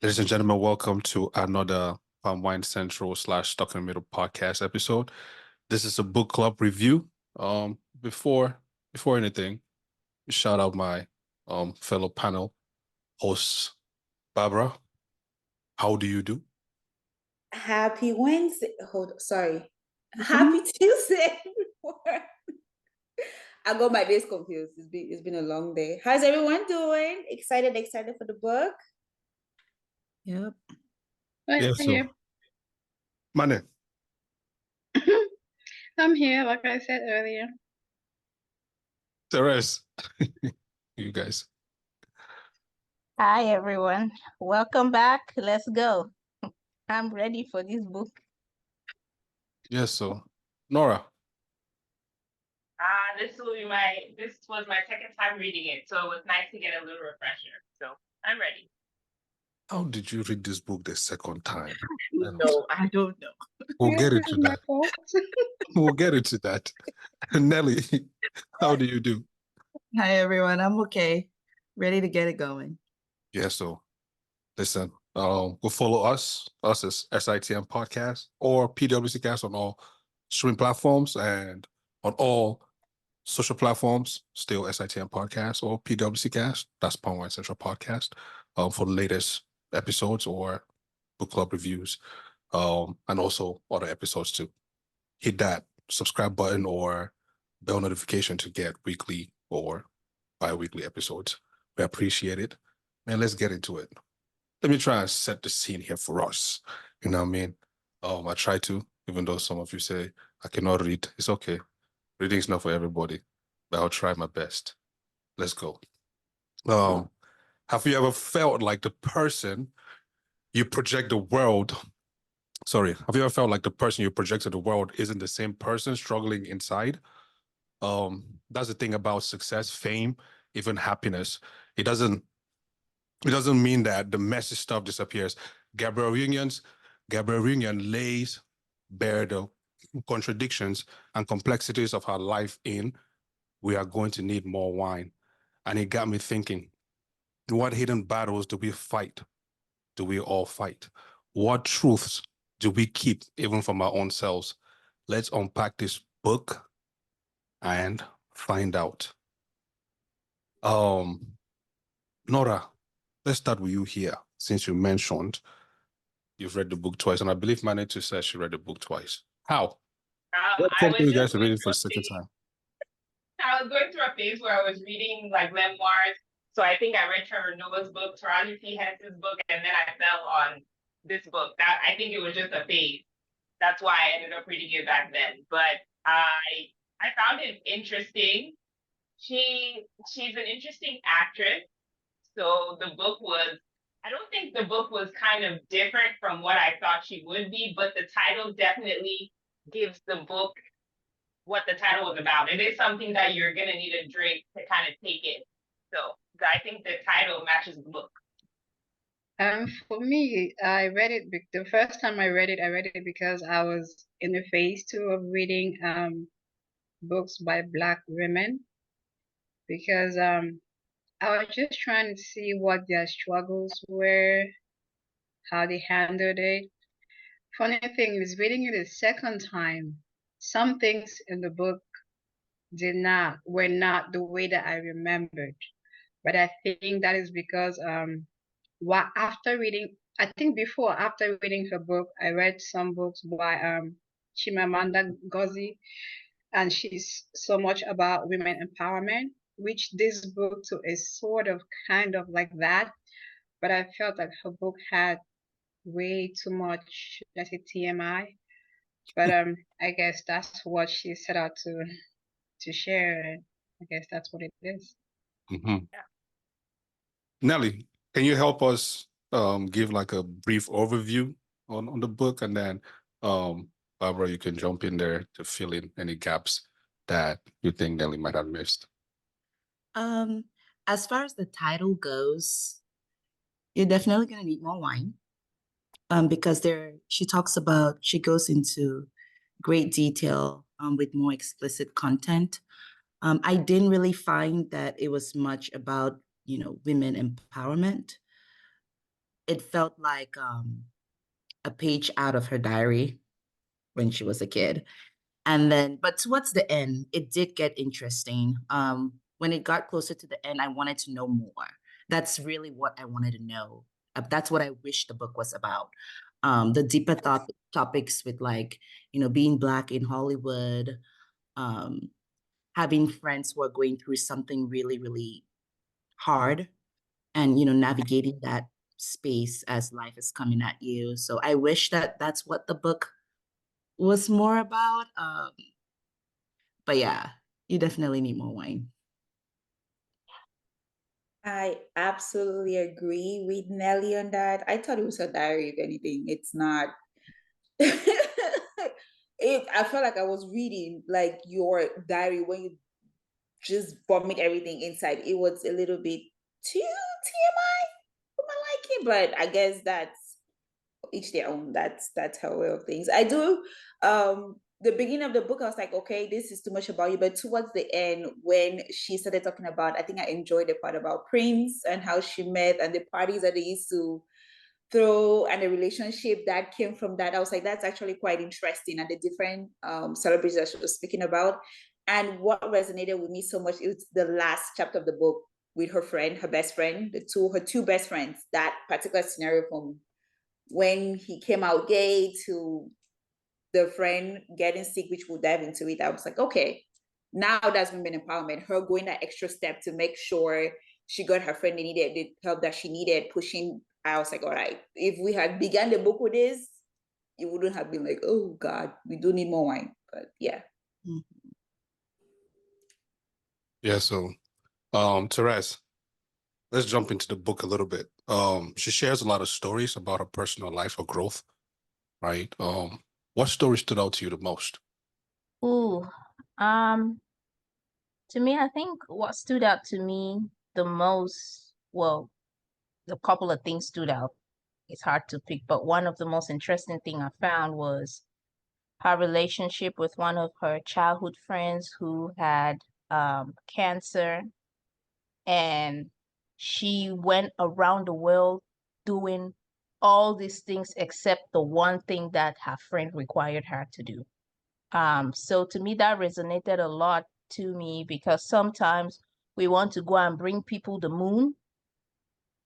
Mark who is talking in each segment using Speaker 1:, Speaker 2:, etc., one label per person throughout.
Speaker 1: Ladies and gentlemen, welcome to another Palm Wine Central / Stuck in the Middle podcast episode. This is a book club review. Before anything, shout out my fellow panel hosts, Barbara. How do you do?
Speaker 2: Happy Wednesday. Sorry. Happy Tuesday. I got my days confused. It's been a long day. How's everyone doing? Excited for the book?
Speaker 3: Yep.
Speaker 1: Yeah, so Mane.
Speaker 3: I'm here, like I said earlier.
Speaker 1: Therese. You guys.
Speaker 4: Hi, everyone. Welcome back. Let's go. I'm ready for this book.
Speaker 1: Yes, so Nora.
Speaker 5: This was my second time reading it, so it was nice to get a little refresher. So I'm ready.
Speaker 1: How did you read this book the second time?
Speaker 3: No, I don't know.
Speaker 1: We'll get into that. We'll get into that. Nelly, how do you do?
Speaker 3: Hi, everyone. I'm okay. Ready to get it going.
Speaker 1: Yeah, so listen, go follow us as SITM Podcast or PWC Cast on all streaming platforms and on all social platforms, still SITM Podcast or PWC Cast. That's Palm Wine Central Podcast for the latest episodes or book club reviews, and also other episodes too. Hit that subscribe button or bell notification to get weekly or bi-weekly episodes. We appreciate it. Man, let's get into it. Let me try and set the scene here for us. You know what I mean? I try to, even though some of you say I cannot read. It's okay. Reading is not for everybody, but I'll try my best. Let's go. Have you ever felt like the person you project the world? Sorry, have you ever felt like the person you projected the world isn't the same person struggling inside? That's the thing about success, fame, even happiness. It doesn't mean that the messy stuff disappears. Gabriel Union lays bare the contradictions and complexities of her life in We Are Going to Need More Wine. And it got me thinking, what hidden battles do we fight? Do we all fight? What truths do we keep even from our own selves? Let's unpack this book and find out. Nora, let's start with you here, since you mentioned you've read the book twice, and I believe Manitou says she read the book twice. How? What prompted you guys to read it for the second time?
Speaker 5: I was going through a phase where I was reading like memoirs. So I think I read Trevor Noah's book, Taraji P. Henson's book, and then I fell on this book. I think it was just a phase. That's why I ended up reading it back then. But I found it interesting. She's an interesting actress. So I don't think the book was kind of different from what I thought she would be, but the title definitely gives the book what the title was about. It is something that you're going to need a drink to kind of take in. So I think the title matches the book.
Speaker 3: For me, I read it, the first time I read it because I was in the phase 2 of reading books by Black women, because I was just trying to see what their struggles were, how they handled it. Funny thing is, reading it a second time, some things in the book were not the way that I remembered. But I think that is because after reading her book, I read some books by Chimamanda Ngozi, and she's so much about women empowerment, which this book too is sort of kind of like that. But I felt like her book had way too much, let's say, TMI. But I guess that's what she set out to share. I guess that's what it is.
Speaker 1: Mm-hmm. Yeah. Nelly, can you help us give like a brief overview on the book, and then Barbara, you can jump in there to fill in any gaps that you think Nelly might have missed.
Speaker 4: As far as the title goes, you're definitely going to need more wine. Because she goes into great detail with more explicit content. I didn't really find that it was much about, women empowerment. it felt like a page out of her diary when she was a kid. And then, but towards the end, it did get interesting. When it got closer to the end, I wanted to know more. That's really what I wanted to know. That's what I wish the book was about. The deeper topics with, like, being Black in Hollywood, um, having friends who are going through something really, really hard, and, navigating that space as life is coming at you. So I wish that that's what the book was more about. But yeah, you definitely need more wine.
Speaker 2: I absolutely agree with Nelly on that. I thought it was a diary, if anything. It's not. I felt like I was reading like your diary when you just vomit everything inside. It was a little bit too TMI for my liking, but I guess that's each their own. That's her way of things. I do. The beginning of the book, I was like, okay, this is too much about you. But towards the end, when she started talking about, I think I enjoyed the part about Prince and how she met and the parties that they used to throw and the relationship that came from that. I was like, that's actually quite interesting, and the different celebrities that she was speaking about. And what resonated with me so much is the last chapter of the book with her friend, her best friend, her two best friends. That particular scenario from when he came out gay to the friend getting sick, which we'll dive into it. I was like, okay, now that's women empowerment. Her going that extra step to make sure she got her friend the help that she needed, pushing. I was like, all right, if we had begun the book with this, it wouldn't have been like, oh God, we do need more wine. But yeah.
Speaker 1: Yeah, so Therese, let's jump into the book a little bit. She shares a lot of stories about her personal life or growth, right? What story stood out to you the most?
Speaker 6: Ooh, um, to me, I think what stood out to me the most, well, a couple of things stood out. It's hard to pick, but one of the most interesting thing I found was her relationship with one of her childhood friends who had cancer, and she went around the world doing all these things except the one thing that her friend required her to do. So to me, that resonated a lot to me, because sometimes we want to go and bring people the moon,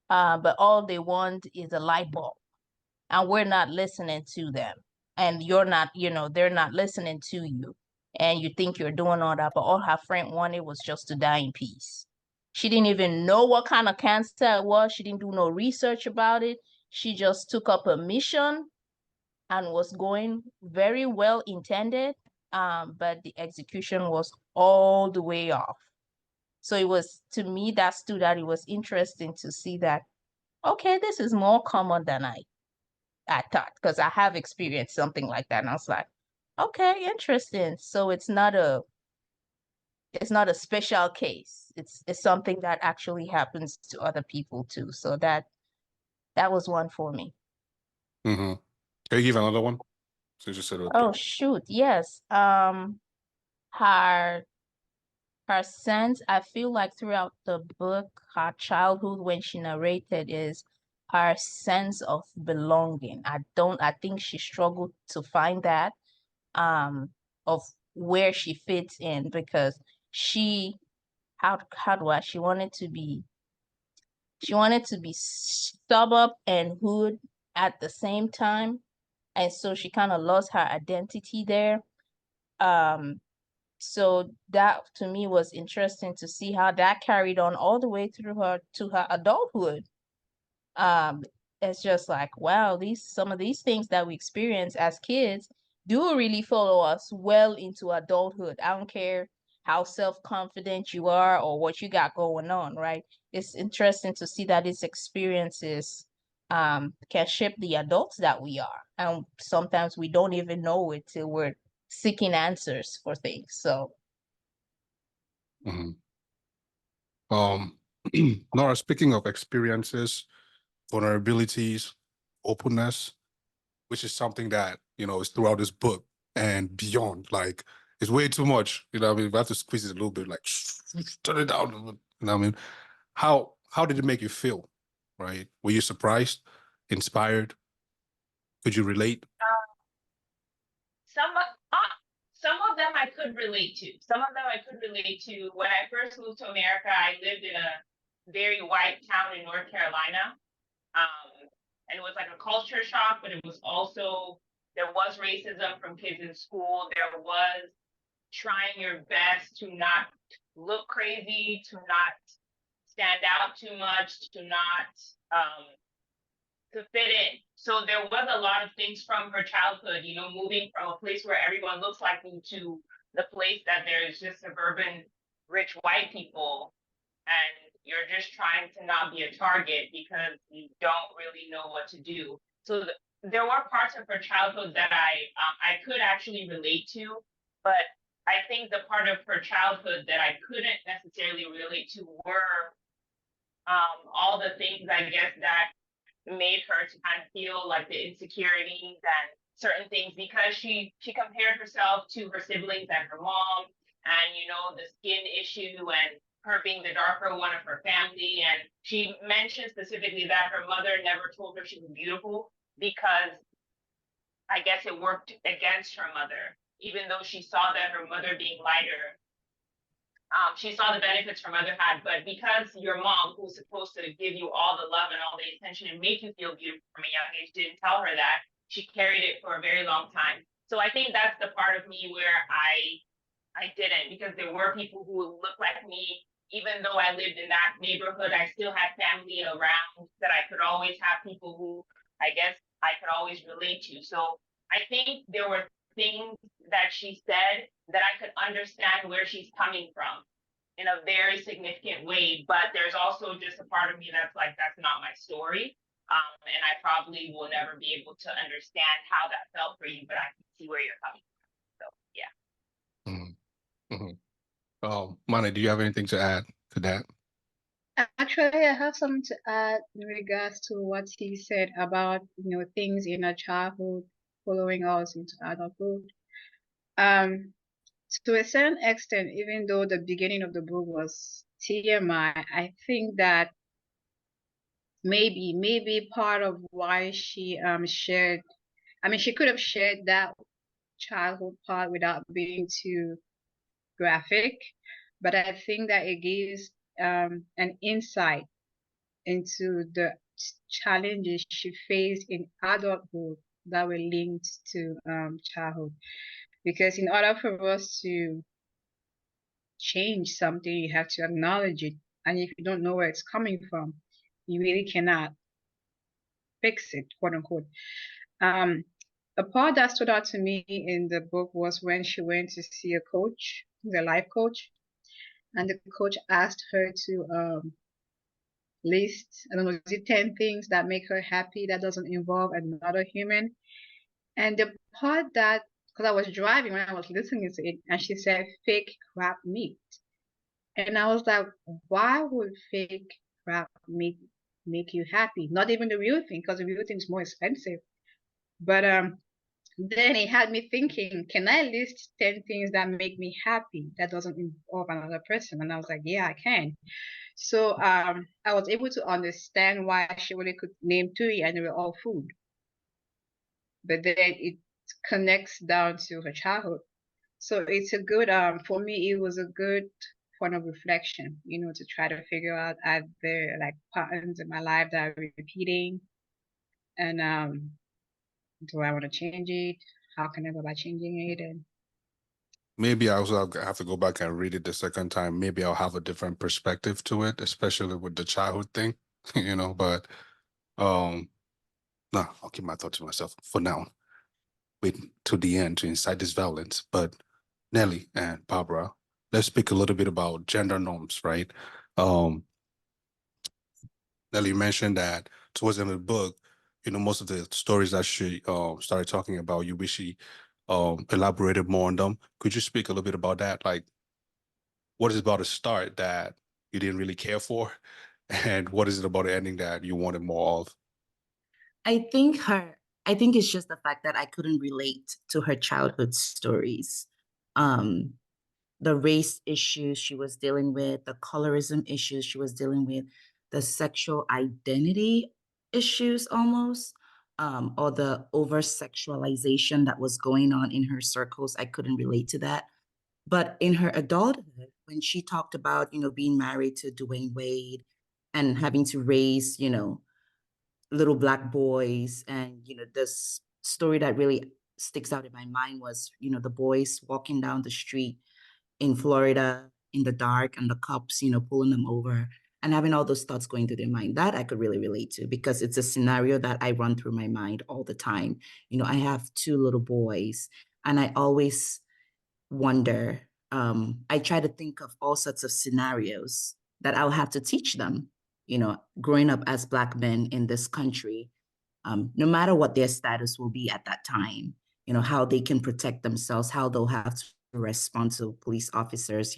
Speaker 6: but all they want is a light bulb, and we're not listening to them. And you're not, they're not listening to you. And you think you're doing all that, but all her friend wanted was just to die in peace. She didn't even know what kind of cancer it was. She didn't do no research about it. She just took up a mission and was going very well intended, but the execution was all the way off. So it was, to me, that stood out. It was interesting to see that, okay, this is more common than I thought, because I have experienced something like that. And I was like, okay, interesting. So it's not a special case. It's something that actually happens to other people too. So that was one for me.
Speaker 1: Mm-hmm. Can you give another one? So you just said okay.
Speaker 6: Oh shoot, yes. Her sense, I feel like throughout the book, her childhood, when she narrated, is her sense of belonging. I think she struggled to find that, of where she fits in, because she she wanted to be stubborn and hood at the same time, and so she kind of lost her identity there. So that to me was interesting to see how that carried on all the way through her to her adulthood. It's just like, wow, some of these things that we experience as kids do really follow us well into adulthood. I don't care how self-confident you are or what you got going on, right? It's interesting to see that these experiences can shape the adults that we are. And sometimes we don't even know it till we're seeking answers for things. So
Speaker 1: Mm-hmm. Nora, speaking of experiences, vulnerabilities, openness, which is something that, is throughout this book and beyond. Like, it's way too much. I mean, we have to squeeze it a little bit, like, turn it down. I mean? How did it make you feel, right? Were you surprised? inspired? Could you relate?
Speaker 5: Some of them I could relate to. Some of them I could relate to. When I first moved to America, I lived in a very white town in North Carolina. And it was like a culture shock, but it was also, there was racism from kids in school. There was trying your best to not look crazy, to not stand out too much, to not to fit in. So there was a lot of things from her childhood, you know, moving from a place where everyone looks like me to the place that there's just suburban rich white people, and you're just trying to not be a target because you don't really know what to do. So there were parts of her childhood that I could actually relate to, but I think the part of her childhood that I couldn't necessarily relate to were all the things, I guess, that made her to kind of feel like the insecurities and certain things, because she compared herself to her siblings and her mom, and you know, the skin issue and her being the darker one of her family. And she mentioned specifically that her mother never told her she was beautiful because I guess it worked against her mother, even though she saw that her mother being lighter, she saw the benefits her mother had. But because your mom, who's supposed to give you all the love and all the attention and make you feel beautiful from a young age, didn't tell her that, she carried it for a very long time. So I think that's the part of me where I didn't, because there were people who looked like me. Even though I lived in that neighborhood, I still had family around that I could always have people who I guess I could always relate to. So I think there were things that she said that I could understand where she's coming from in a very significant way. But there's also just a part of me that's like, that's not my story. And I probably will never be able to understand how that felt for you, but I can see where you're coming from. So yeah.
Speaker 1: Mm-hmm. Mane, do you have anything to add to that?
Speaker 3: Actually, I have something to add in regards to what he said about, you know, things in our childhood following us into adulthood. To a certain extent, even though the beginning of the book was TMI, I think that maybe part of why she shared, I mean, she could have shared that childhood part without being too graphic, but I think that it gives an insight into the challenges she faced in adulthood that were linked to childhood. Because in order for us to change something, you have to acknowledge it. And if you don't know where it's coming from, you really cannot fix it, quote unquote. A part that stood out to me in the book was when she went to see a coach, the life coach, and the coach asked her to list, I don't know, is it 10 things that make her happy that doesn't involve another human? And the part that, because I was driving when I was listening to it, and she said fake crab meat. And I was like, why would fake crab meat make you happy? Not even the real thing, because the real thing is more expensive. But then it had me thinking, can I list 10 things that make me happy that doesn't involve another person? And I was like, yeah, I can. So I was able to understand why she only could name 3 and they were all food. But then it connects down to her childhood. So it's a good, for me, it was a good point of reflection, you know, to try to figure out are there like patterns in my life that are repeating, and do I want to change it? How can I go about changing it? And
Speaker 1: Maybe I also have to go back and read it the second time. Maybe I'll have a different perspective to it, especially with the childhood thing, you know. But no, I'll keep my thoughts to myself for now. Wait to the end to incite this violence. But Nelly and Barbara, let's speak a little bit about gender norms, right? Nelly mentioned that towards the end of the book, you know, most of the stories that she started talking about, you wish she elaborated more on them. Could you speak a little bit about that? Like, what is about a start that you didn't really care for? And what is it about the ending that you wanted more of?
Speaker 4: I think it's just the fact that I couldn't relate to her childhood stories. The race issues she was dealing with, the colorism issues she was dealing with, the sexual identity issues almost, or the over sexualization that was going on in her circles. I couldn't relate to that. But in her adulthood, when she talked about, being married to Dwayne Wade and having to raise, little black boys, and, this story that really sticks out in my mind was, the boys walking down the street in Florida in the dark and the cops, pulling them over and having all those thoughts going through their mind. That I could really relate to because it's a scenario that I run through my mind all the time. I have two little boys and I always wonder, I try to think of all sorts of scenarios that I'll have to teach them, growing up as Black men in this country, no matter what their status will be at that time, how they can protect themselves, how they'll have to respond to police officers,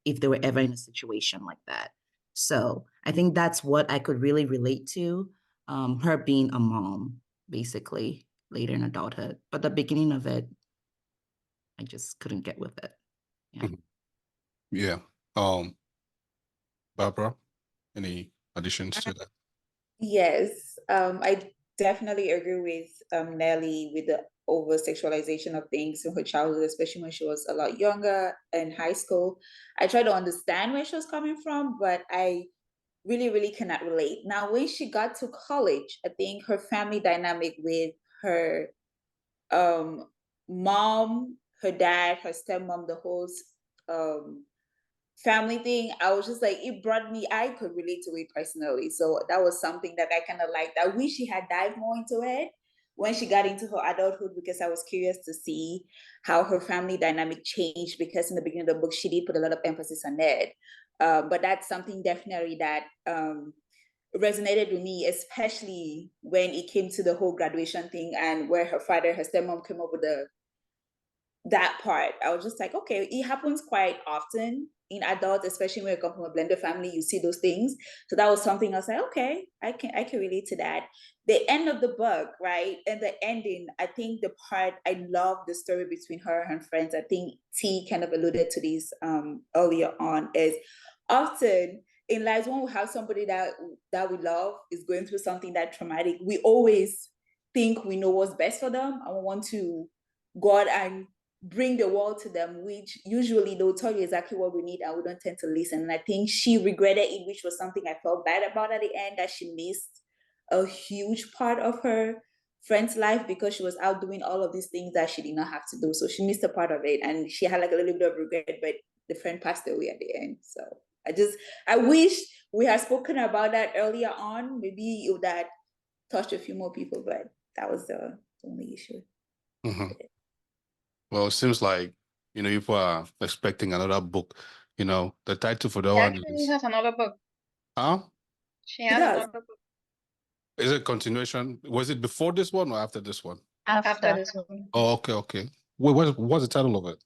Speaker 4: if they were ever in a situation like that. So I think that's what I could really relate to, her being a mom, basically, later in adulthood. But the beginning of it, I just couldn't get with it. Yeah.
Speaker 1: Yeah. Barbara, any additions to that?
Speaker 2: Yes, I definitely agree with Nelly with the over sexualization of things in her childhood, especially when she was a lot younger in high school. I try to understand where she was coming from, but I really, really cannot relate. Now, when she got to college, I think her family dynamic with her mom, her dad, her stepmom, the whole um family thing, I was just like, it brought me, I could relate to it personally. So that was something that I kind of liked. I wish she had dived more into it when she got into her adulthood, because I was curious to see how her family dynamic changed, because in the beginning of the book, she did put a lot of emphasis on Ned. But that's something definitely that resonated with me, especially when it came to the whole graduation thing and where her father, her stepmom came up with that part. I was just like, okay, it happens quite often in adults, especially when you come from a blended family, you see those things. So that was something I was like, okay, I can relate to that. The end of the book, right? And the ending, I think the part I love the story between her and her friends. I think T kind of alluded to this earlier on, is often in life when we have somebody that we love is going through something that traumatic, we always think we know what's best for them and we want to go out and bring the world to them, which usually they'll tell you exactly what we need and we don't tend to listen. And I think she regretted it, which was something I felt bad about at the end, that she missed a huge part of her friend's life because she was out doing all of these things that she did not have to do. So she missed a part of it and she had like a little bit of regret, but the friend passed away at the end. So I wish we had spoken about that earlier on. Maybe it would have touched a few more people, but that was the only issue.
Speaker 1: Mm-hmm. Well, it seems like, people are expecting another book. The title for that
Speaker 3: She
Speaker 1: one
Speaker 3: actually
Speaker 1: is,
Speaker 3: has another book.
Speaker 1: huh?
Speaker 3: She
Speaker 2: She
Speaker 3: has
Speaker 2: does.
Speaker 3: another book
Speaker 1: Is it continuation? Was it before this one or after this one?
Speaker 3: after this one.
Speaker 1: Oh, okay. What's the title of it?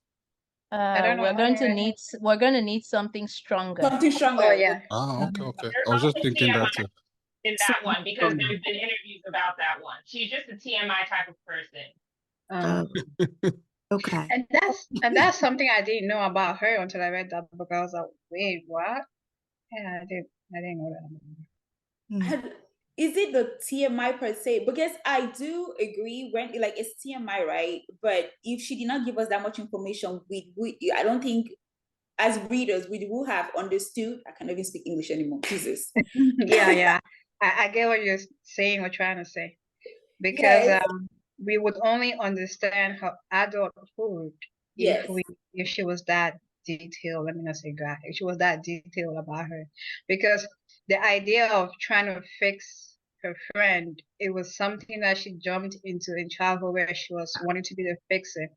Speaker 3: I don't know.
Speaker 6: We're going to need something stronger.
Speaker 2: Something stronger.
Speaker 3: Oh yeah.
Speaker 1: Ah, okay.
Speaker 5: There's
Speaker 1: I was just
Speaker 5: also
Speaker 1: thinking that
Speaker 5: TMI
Speaker 1: too.
Speaker 5: in that one because there's been interviews about that one. She's just a TMI type of person.
Speaker 4: Okay.
Speaker 3: And that's something I didn't know about her until I read that book. I was like, wait, what? Yeah, I didn't know that.
Speaker 2: Is it the TMI per se? Because I do agree when like it's TMI, right? But if she did not give us that much information, I don't think as readers we will have understood. I can't even speak English anymore. Jesus.
Speaker 3: Yeah. I get what you're saying or trying to say. Because
Speaker 2: Yes.
Speaker 3: we would only understand her adulthood
Speaker 2: Yes.
Speaker 3: if she was that detailed. Let me not say graphic. If she was that detailed about her, because the idea of trying to fix her friend, it was something that she jumped into in childhood, where she was wanting to be the fixer.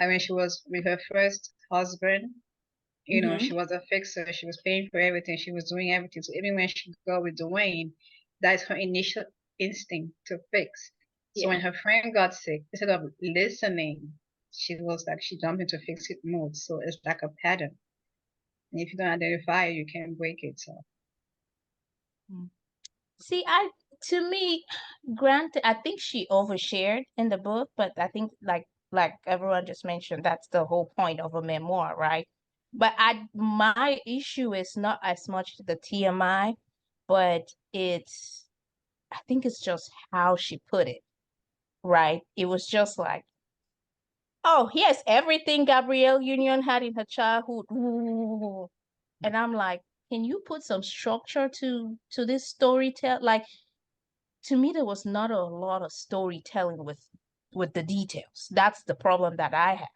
Speaker 3: I mean, she was with her first husband. She was a fixer. She was paying for everything. She was doing everything. So even when she got with Dwayne, that's her initial instinct to fix. So when her friend got sick, instead of listening, she jumped into fix it mode. So it's like a pattern. And if you don't identify it, you can break it. So
Speaker 6: See, to me, granted, I think she overshared in the book, but I think like everyone just mentioned, that's the whole point of a memoir, right? But my issue is not as much the TMI, but it's I think it's just how she put it, right? It was just like, oh, here's everything Gabrielle Union had in her childhood. Ooh. And I'm like, can you put some structure to this storytelling? Like, to me, there was not a lot of storytelling with the details. That's the problem that I have.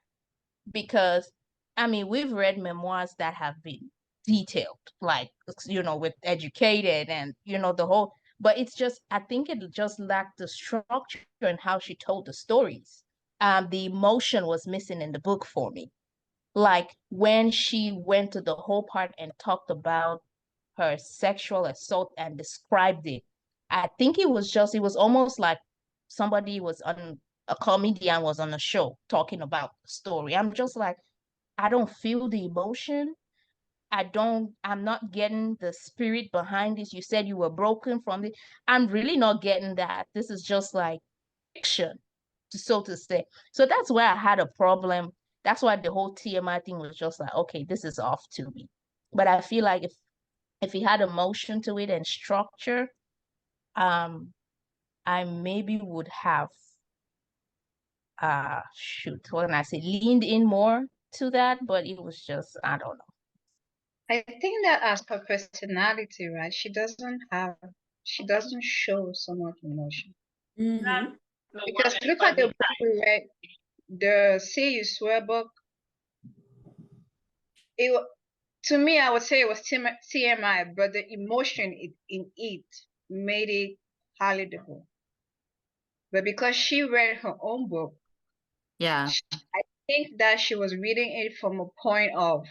Speaker 6: Because I mean, we've read memoirs that have been detailed, like, with educated and the whole, but it's just, I think it just lacked the structure and how she told the stories. The emotion was missing in the book for me. Like when she went to the whole part and talked about her sexual assault and described it, I think it was almost like somebody was on a comedian was on a show talking about the story. I'm just like, I don't feel the emotion. I'm not getting the spirit behind this. You said you were broken from it. I'm really not getting that. This is just like fiction, so to say. So that's where I had a problem. That's why the whole TMI thing was just like, okay, this is off to me. But I feel like if he had emotion to it and structure, I maybe would have shoot, what can I say, leaned in more to that, but it was just, I don't know.
Speaker 3: I think that as her personality, right? She doesn't show so much emotion.
Speaker 2: Mm-hmm.
Speaker 3: Because look at the book we read, the Say You Swear book. To me, I would say it was TMI, but the emotion in it made it palatable. But because she read her own book,
Speaker 4: Yeah.
Speaker 3: I think that she was reading it from a point of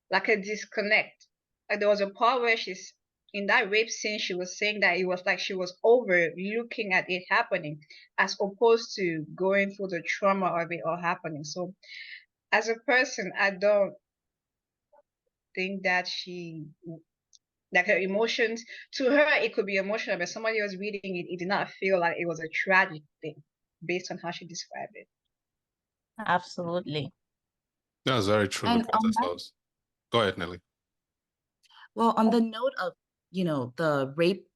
Speaker 3: like a disconnect. Like there was a part where she's in that rape scene, she was saying that it was like she was over looking at it happening as opposed to going through the trauma of it all happening. So as a person, I don't think that like her emotions, to her it could be emotional, but somebody else reading it, it did not feel like it was a tragic thing based on how she described it.
Speaker 6: Absolutely.
Speaker 1: That's very true
Speaker 4: And
Speaker 1: because that's us. Go ahead, Nelly.
Speaker 4: well, on the note of, the rape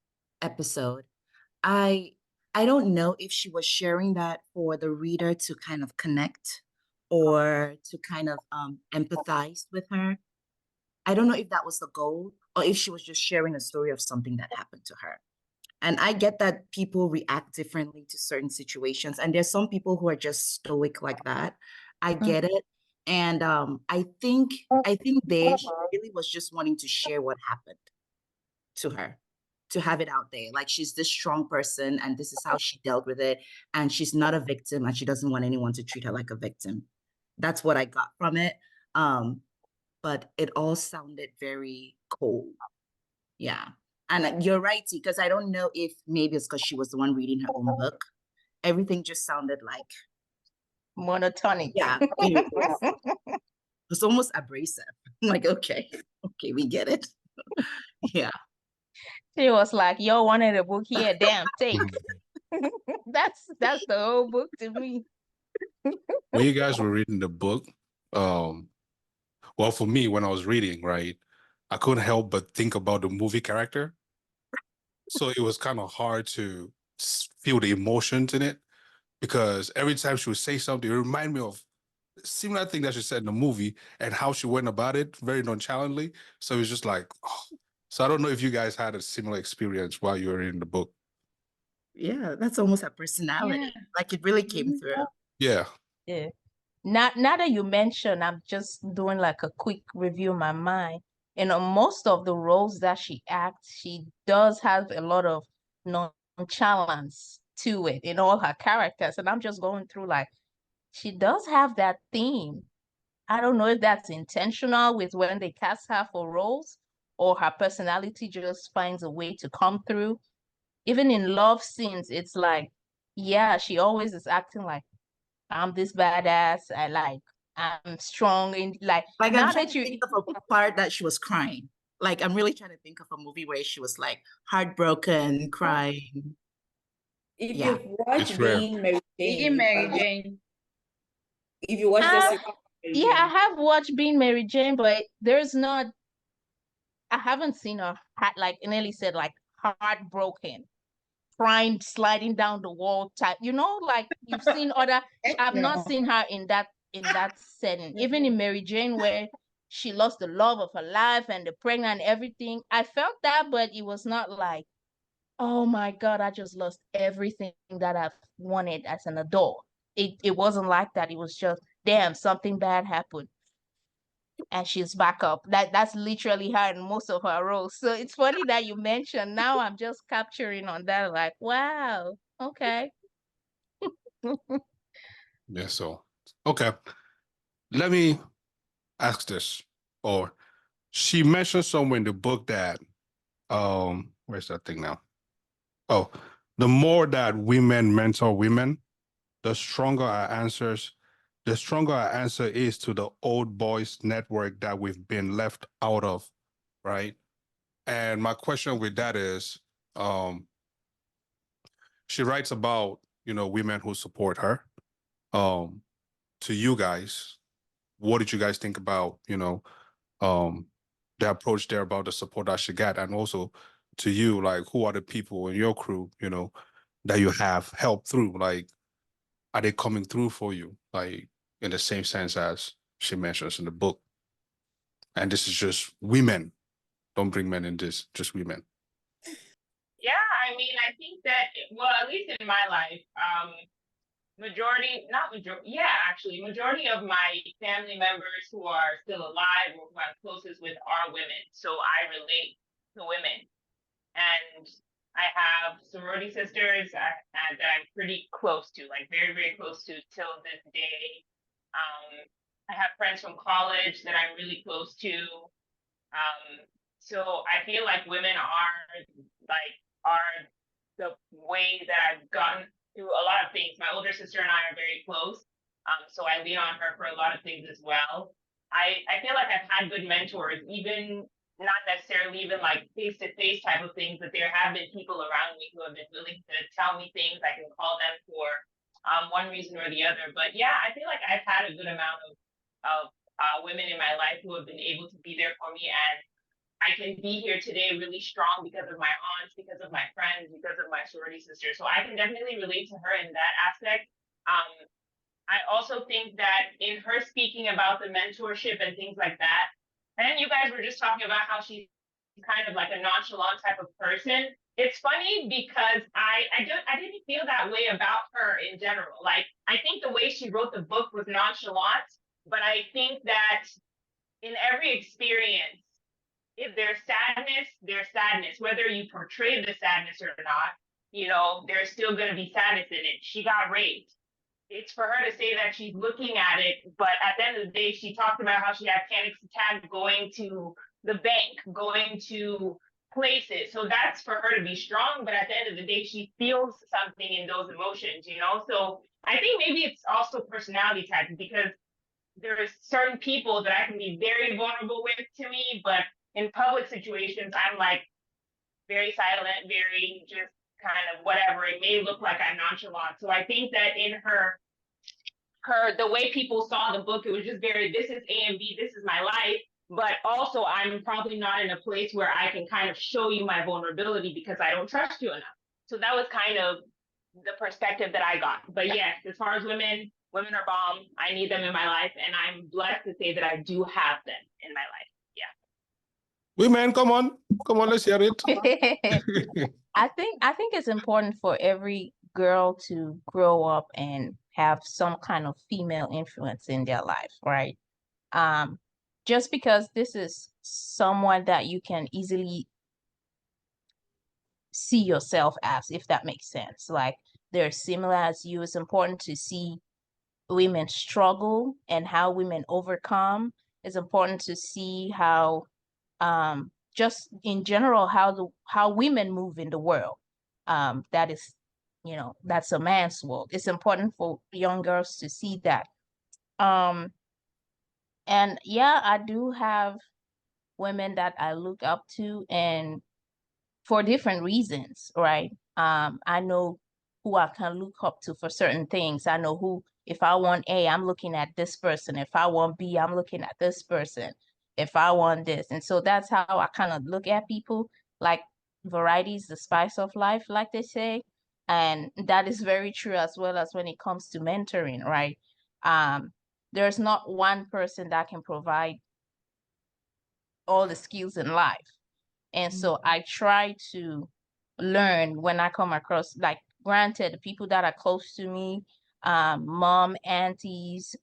Speaker 4: episode, I I don't know if she was sharing that for the reader to kind of connect or to kind of empathize with her. I don't know if that was the goal or if she was just sharing a story of something that happened to her. And I get that people react differently to certain situations. And there's some people who are just stoic like that. I get it. And I think there she really was just wanting to share what happened to her, to have it out there. Like she's this strong person and this is how she dealt with it. And she's not a victim and she doesn't want anyone to treat her like a victim. That's what I got from it. But it all sounded very cold. Yeah. And you're right, because I don't know if maybe it's because she was the one reading her own book. Everything just sounded like,
Speaker 6: Monotonic.
Speaker 4: yeah, it's almost abrasive. I'm like, okay, we get it. Yeah.
Speaker 6: She was like, yo, wanted a book here, damn, take. That's the whole book to me.
Speaker 1: When you guys were reading the book, well, for me, when I was reading, right, I couldn't help but think about the movie character. So it was kind of hard to feel the emotions in it because every time she would say something, it reminded me of a similar thing that she said in the movie and how she went about it very nonchalantly. So it was just like, oh. So I don't know if you guys had a similar experience while you were reading the book.
Speaker 4: Yeah, that's almost a personality.
Speaker 3: Yeah.
Speaker 4: Like it really came through.
Speaker 1: Yeah.
Speaker 6: Yeah. Now that you mention, I'm just doing like a quick review in my mind. And on most of the roles that she acts, she does have a lot of nonchalance to it in all her characters. And I'm just going through like, she does have that theme. I don't know if that's intentional with when they cast her for roles or her personality just finds a way to come through. Even in love scenes, it's like, yeah, she always is acting like, I'm this badass. I'm strong in like
Speaker 4: Like
Speaker 6: now
Speaker 4: I'm trying
Speaker 6: that
Speaker 4: to
Speaker 6: you
Speaker 4: think of a part that she was crying. Like I'm really trying to think of a movie where she was like heartbroken, crying.
Speaker 2: If
Speaker 4: Yeah.
Speaker 2: you've watched
Speaker 1: It's rare.
Speaker 2: Being Mary Jane,
Speaker 3: Mary Jane.
Speaker 2: if you watch the
Speaker 6: have,
Speaker 2: second Mary
Speaker 6: yeah, I
Speaker 2: Jane,
Speaker 6: have watched Being Mary Jane, but there's not I haven't seen her like Nelly said, like heartbroken crying, sliding down the wall type, like you've seen other. I've not
Speaker 3: No.
Speaker 6: seen her in that setting. Even in Mary Jane, where she lost the love of her life and the pregnant and everything, I felt that, but it was not like, oh my God, I just lost everything that I've wanted as an adult. It wasn't like that. It was just, damn, something bad happened and she's back up. That's literally her in most of her roles. So it's funny that you mentioned. Now I'm just capturing on that, like, wow, okay.
Speaker 1: Yeah, so okay. Let me ask this. Or she mentioned somewhere in the book that where's that thing now? Oh, the more that women mentor women, the stronger our answers, the stronger our answer is to the old boys network that we've been left out of, right? And my question with that is, she writes about, women who support her. To you guys, what did you guys think about, the approach there about the support that she got? And also to you, like, who are the people in your crew, that you have helped through? Like, are they coming through for you? Like, in the same sense as she mentions in the book. And this is just women. Don't bring men in this, just women.
Speaker 5: Yeah, I mean, I think that, well, at least in my life, majority of my family members who are still alive or who I'm closest with are women. So I relate to women. And I have sorority sisters that I'm pretty close to, like very, very close to till this day. I have friends from college that I'm really close to. So I feel like women are the way that I've gotten through a lot of things. My older sister and I are very close. So I lean on her for a lot of things as well. I feel like I've had good mentors, even not necessarily even like face-to-face type of things, but there have been people around me who have been willing to tell me things. I can call them for one reason or the other. But yeah, I feel like I've had a good amount of women in my life who have been able to be there for me, and I can be here today really strong because of my aunts, because of my friends, because of my sorority sister. So I can definitely relate to her in that aspect. I also think that in her speaking about the mentorship and things like that, and you guys were just talking about how she's kind of like a nonchalant type of person. It's funny because I didn't feel that way about her in general. Like, I think the way she wrote the book was nonchalant, but I think that in every experience, if there's sadness, whether you portray the sadness or not, there's still going to be sadness in it. She got raped. It's for her to say that she's looking at it, but at the end of the day, she talked about how she had panic attack going to the bank, going to places. So that's for her to be strong, but at the end of the day, she feels something in those emotions. So I think maybe it's also personality type, because there are certain people that I can be very vulnerable with to me, but in public situations, I'm like very silent, very just kind of whatever. It may look like I'm nonchalant. So I think that in her the way people saw the book, it was just very, this is A and B, this is my life. But also I'm probably not in a place where I can kind of show you my vulnerability because I don't trust you enough. So that was kind of the perspective that I got. But yes, as far as women are bomb. I need them in my life, and I'm blessed to say that I do have them in my life. Yeah.
Speaker 1: Women, come on, let's hear it.
Speaker 6: I think it's important for every girl to grow up and have some kind of female influence in their life, right? Just because this is someone that you can easily see yourself as, if that makes sense. Like, they're similar as you. It's important to see women struggle and how women overcome. It's important to see how just in general how women move in the world. That is, that's a man's world. It's important for young girls to see that. And yeah, I do have women that I look up to, and for different reasons, right? I know who I can look up to for certain things. I know who, if I want A, I'm looking at this person. If I want B, I'm looking at this person. If I want this. And so that's how I kind of look at people. Like, variety is the spice of life, like they say. And that is very true as well as when it comes to mentoring, right? There's not one person that can provide all the skills in life. And so I try to learn when I come across, like, granted, the people that are close to me, mom, aunties,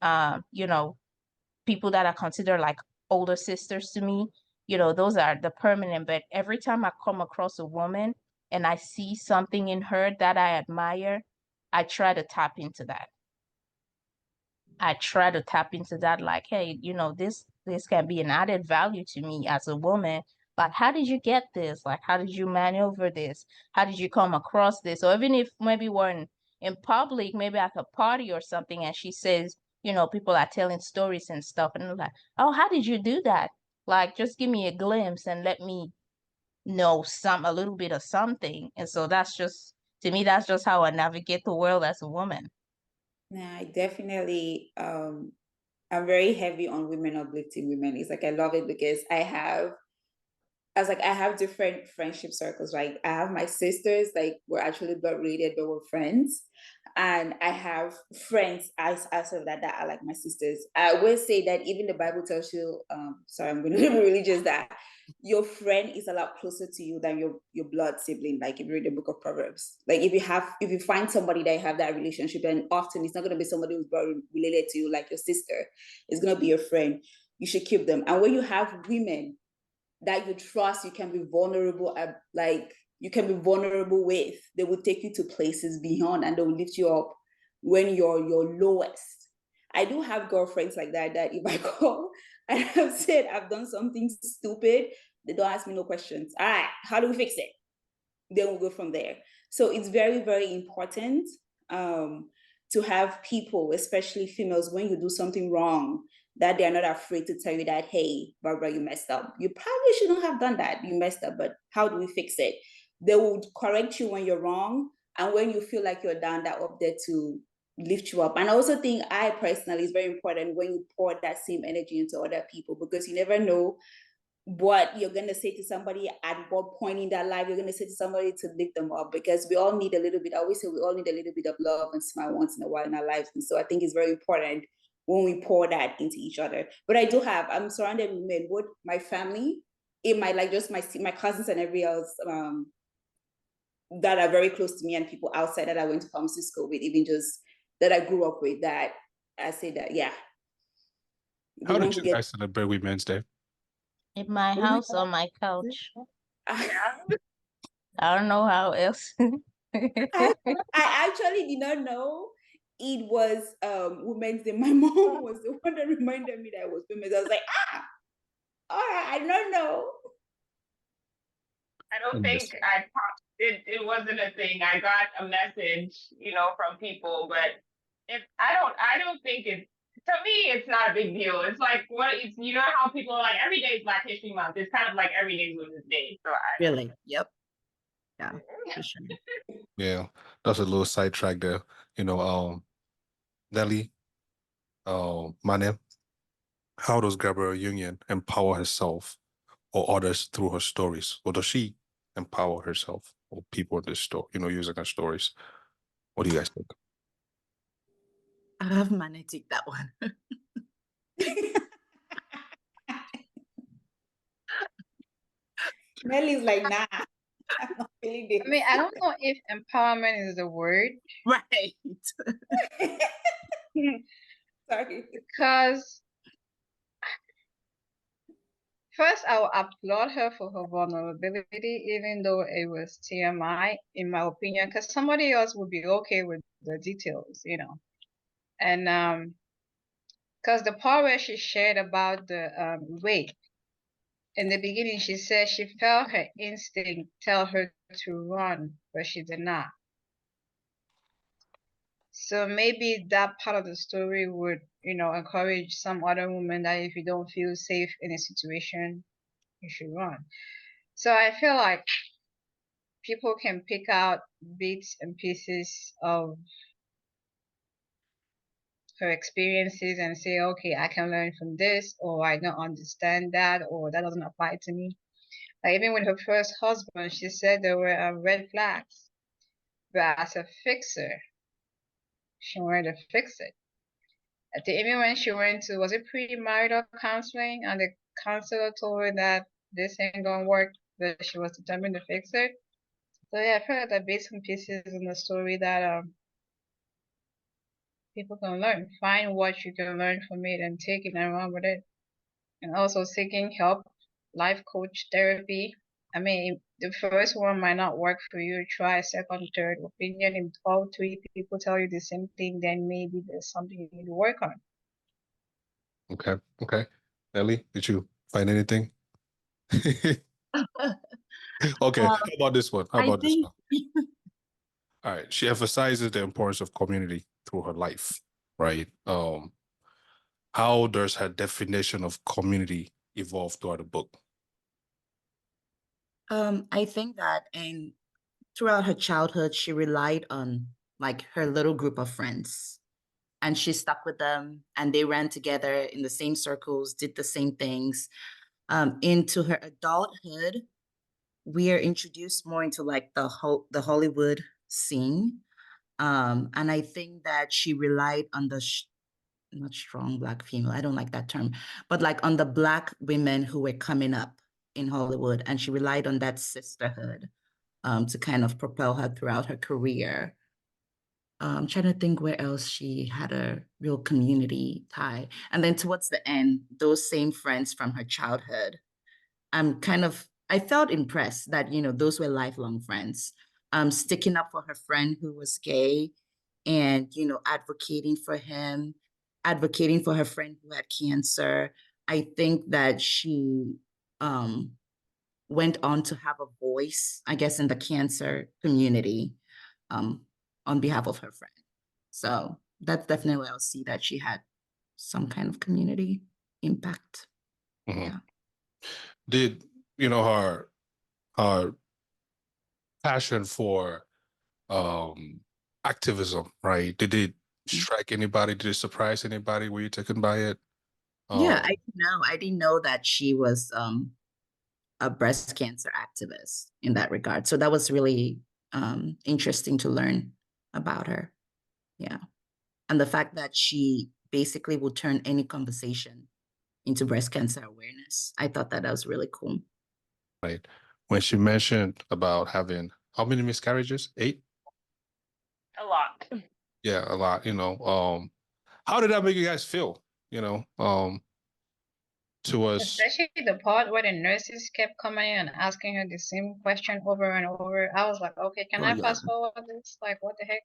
Speaker 6: people that are considered like older sisters to me, those are the permanent. But every time I come across a woman and I see something in her that I admire, I try to tap into that. Like, hey, this can be an added value to me as a woman. Like, how did you get this? Like, how did you maneuver this? How did you come across this? Or even if maybe we're in public, maybe at a party or something, and she says, people are telling stories and stuff, and I'm like, oh, how did you do that? Like, just give me a glimpse and let me know a little bit of something. And so to me, that's just how I navigate the world as a woman.
Speaker 2: Yeah, I definitely I'm very heavy on women uplifting women. It's like I love it because I have different friendship circles. Like I have my sisters, like we're actually blood related, but we're friends. And I have friends as of that are like my sisters. I will say that even the Bible tells you, sorry, I'm gonna be religious, that your friend is a lot closer to you than your blood sibling. Like if you read the book of Proverbs. Like if you find somebody that you have that relationship, and often it's not gonna be somebody who's blood related to you, like your sister, it's gonna be your friend. You should keep them. And when you have women that you trust, you can be vulnerable you can be vulnerable with, they will take you to places beyond, and they will lift you up when you're your lowest. I do have girlfriends like that if I call and I've said I've done something stupid, they don't ask me no questions. All right, how do we fix it? Then we'll go from there. So it's very, very important to have people, especially females, when you do something wrong, that they're not afraid to tell you that, hey, Barbara, you messed up. You probably shouldn't have done that. You messed up, but how do we fix it? They will correct you when you're wrong. And when you feel like you're down, they're up there to lift you up. And I also think it's very important when you pour that same energy into other people, because you never know what you're going to say to somebody at what point in their life you're going to say to somebody to lift them up, because we all need a little bit. I always say we all need a little bit of love and smile once in a while in our lives. And so I think it's very important when we pour that into each other. But I'm surrounded with men, both my family, in my, like, just my cousins and everybody else that are very close to me, and people outside that I went to pharmacy school with, even just that I grew up with, that I say that, yeah.
Speaker 1: How did you guys celebrate Women's Day?
Speaker 6: In my house, on my couch. I don't know how else.
Speaker 2: I actually did not know it was Women's Day. My mom was the one that reminded me that it was Women's Day. I was like, all right, I don't know.
Speaker 5: I don't think it wasn't a thing. I got a message, from people, but I don't think to me, it's not a big deal. It's like, how people are like, every day is Black History Month. It's kind of like every day is Women's Day. So
Speaker 4: Really? Yep. Yeah, for sure.
Speaker 1: Yeah, that's a little sidetrack there. Nelly, Mane, how does Gabriel Union empower herself or others through her stories? Or does she empower herself or people in this story, using her stories? What do you guys think?
Speaker 4: I have Mane take that one.
Speaker 2: Nelly's like, nah, I'm not feeling this.
Speaker 3: I mean, I don't know if empowerment is the word.
Speaker 4: Right.
Speaker 2: Sorry.
Speaker 3: Because first, I will applaud her for her vulnerability, even though it was TMI, in my opinion, because somebody else would be okay with the details, And because the part where she shared about the weight, in the beginning, she said she felt her instinct tell her to run, but she did not. So maybe that part of the story would, encourage some other woman that if you don't feel safe in a situation, you should run. So I feel like people can pick out bits and pieces of her experiences and say, okay, I can learn from this, or I don't understand that, or that doesn't apply to me. Like even with her first husband, she said there were red flags. But as a fixer, she wanted to fix it. I think even when she went to, was it premarital counseling, and the counselor told her that this ain't gonna work, that she was determined to fix it. So yeah, I feel like that bits and pieces in the story that people can learn. Find what you can learn from it and take it and run with it. And also seeking help, life coach, therapy. I mean, the first one might not work for you. Try a second, third opinion. If all three people tell you the same thing, then maybe there's something you need to work on.
Speaker 1: Okay. Okay. Ellie, did you find anything? Okay.
Speaker 4: Um,
Speaker 1: How about this one? How
Speaker 4: I
Speaker 1: about this
Speaker 4: think
Speaker 1: one? All right. She emphasizes the importance of community through her life, right? How does her definition of community evolve throughout the book?
Speaker 4: I think that throughout her childhood, she relied on like her little group of friends, and she stuck with them, and they ran together in the same circles, did the same things. Into her adulthood, we are introduced more into like the Hollywood scene. And I think that she relied on the not strong Black female, I don't like that term, but like on the Black women who were coming up in Hollywood, and she relied on that sisterhood to kind of propel her throughout her career. I'm trying to think where else she had a real community tie. And then towards the end, those same friends from her childhood, I felt impressed that, those were lifelong friends. Sticking up for her friend who was gay and, advocating for him, advocating for her friend who had cancer. I think that she went on to have a voice, I guess, in the cancer community um, on behalf of her friend. So that's definitely where I'll see that she had some kind of community impact.
Speaker 1: Mhm.
Speaker 4: Yeah.
Speaker 1: Did her passion for activism, right? Did it strike anybody? Did it surprise anybody? Were you taken by it?
Speaker 4: Yeah, I didn't know that she was a breast cancer activist in that regard. So that was really interesting to learn about her. Yeah. And the fact that she basically would turn any conversation into breast cancer awareness. I thought that was really cool.
Speaker 1: Right. When she mentioned about having how many miscarriages? 8?
Speaker 5: A lot.
Speaker 1: Yeah, a lot, how did that make you guys feel? To us.
Speaker 3: Especially the part where the nurses kept coming and asking her the same question over and over. I was like, okay, can
Speaker 4: Oh,
Speaker 3: I
Speaker 4: yeah.
Speaker 3: fast forward this? Like, what the heck?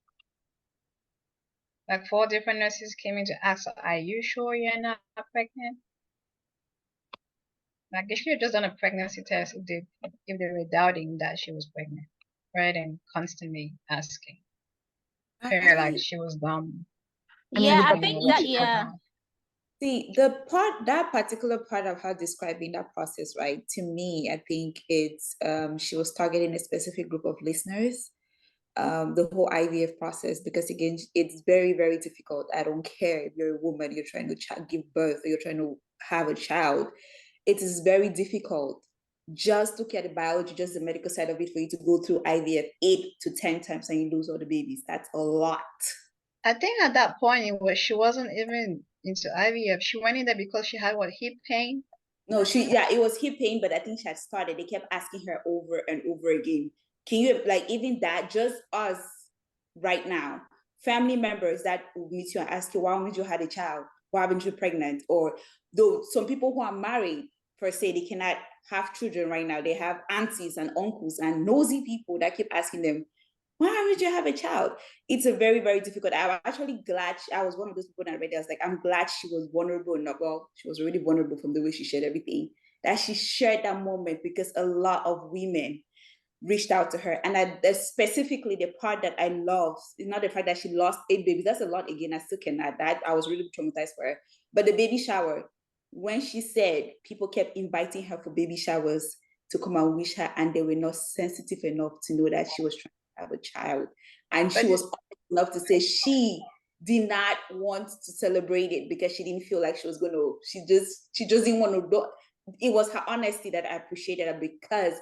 Speaker 3: Like 4 different nurses came in to ask, are you sure you're not pregnant? Like they should have just done a pregnancy test if they were doubting that she was pregnant, right? And constantly asking her like she was dumb.
Speaker 4: I mean,
Speaker 6: Yeah, I
Speaker 3: Telling her
Speaker 6: think
Speaker 3: what
Speaker 6: that,
Speaker 3: she should
Speaker 6: yeah.
Speaker 3: have.
Speaker 2: See, that particular part of her describing that process, right? To me, I think it's she was targeting a specific group of listeners. The whole IVF process, because again, it's very, very difficult. I don't care if you're a woman, you're trying to give birth, or you're trying to have a child. It is very difficult. Just look at the biology, just the medical side of it, for you to go through IVF 8 to 10 times and you lose all the babies. That's a lot.
Speaker 3: I think at that point she wasn't even into IVF. She went in there because she had hip pain.
Speaker 2: No, it was hip pain, but I think she had started. They kept asking her over and over again. Can you, like, even that, just us right now, family members that will meet you and ask you, why haven't you had a child? Why haven't you pregnant? Or though some people who are married, per se, they cannot have children right now. They have aunties and uncles and nosy people that keep asking them, why haven't you have a child? It's a very, very difficult. I'm actually glad I was one of those people that read it. I was like, I'm glad she was vulnerable enough. Well, she was really vulnerable from the way she shared everything, that she shared that moment, because a lot of women reached out to her. And specifically the part that I love is not the fact that she lost 8 babies. That's a lot. Again, I still can add that. I was really traumatized for her. But the baby shower, when she said people kept inviting her for baby showers to come and wish her, and they were not sensitive enough to know that she was trying to have a child. And she was honest enough to say she did not want to celebrate it because she didn't feel like she was going to, she just didn't want to do. it was her honesty that I appreciated, because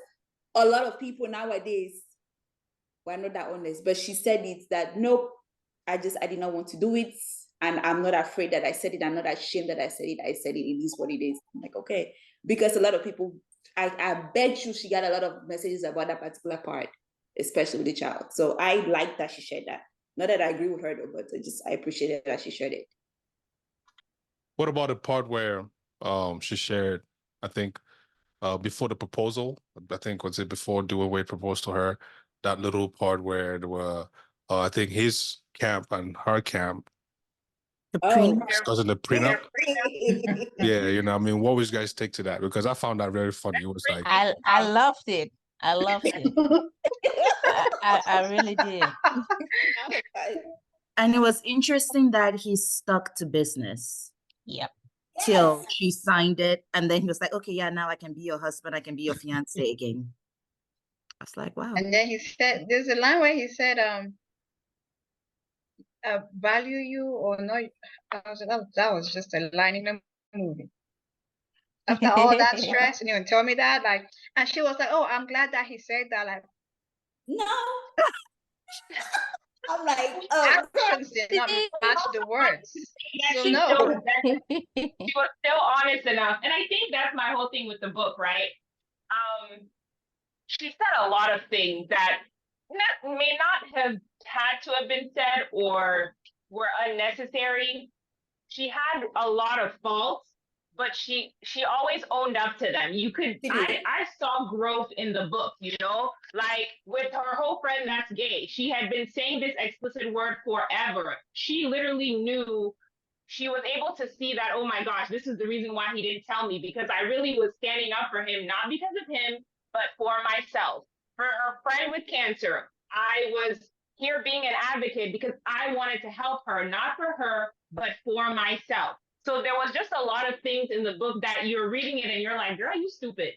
Speaker 2: a lot of people nowadays were not that honest. But she said it that nope, I did not want to do it. And I'm not afraid that I said it. I'm not ashamed that I said it. I said it. It is what it is. I'm like, okay. Because a lot of people, I bet you she got a lot of messages about that particular part, especially with the child. So I like that she shared that. Not that I agree with her though, but I appreciated that she shared it.
Speaker 1: What about the part where she shared, I think, before the proposal, I think was it before Dwayne Wade proposed to her, that little part where there were I think his camp and her camp
Speaker 4: The
Speaker 2: Oh,
Speaker 4: prenup.
Speaker 1: discussing the prenup. Yeah, you know, I mean, what was you guys take to that? Because I found that very funny. It was like,
Speaker 6: I loved it. I loved it. I really did.
Speaker 4: And it was interesting that he stuck to business
Speaker 6: Yep.
Speaker 4: till she signed it. And then he was like, okay, yeah, now I can be your husband. I can be your fiance again. I was like, wow.
Speaker 3: And then he said, there's a line where he said, value you or not. I was like, that was just a line in the movie. After all that stress, and you tell me that, like, and she was like, oh, I'm glad that he said that, like,
Speaker 2: no. I'm like, oh,
Speaker 3: actions did not match the words.
Speaker 5: Yeah,
Speaker 3: So
Speaker 5: she
Speaker 3: no.
Speaker 5: she was still honest enough. And I think that's my whole thing with the book, right? She said a lot of things that may not have had to have been said or were unnecessary. She had a lot of faults, but she always owned up to them. You could I saw growth in the book, you know, like with her whole friend that's gay. She had been saying this explicit word forever. She literally knew, she was able to see that, oh my gosh, this is the reason why he didn't tell me, because I really was standing up for him, not because of him, but for myself. For her friend with cancer, I was here being an advocate because I wanted to help her, not for her, but for myself. So there was just a lot of things in the book that you're reading it and you're like, girl, you stupid.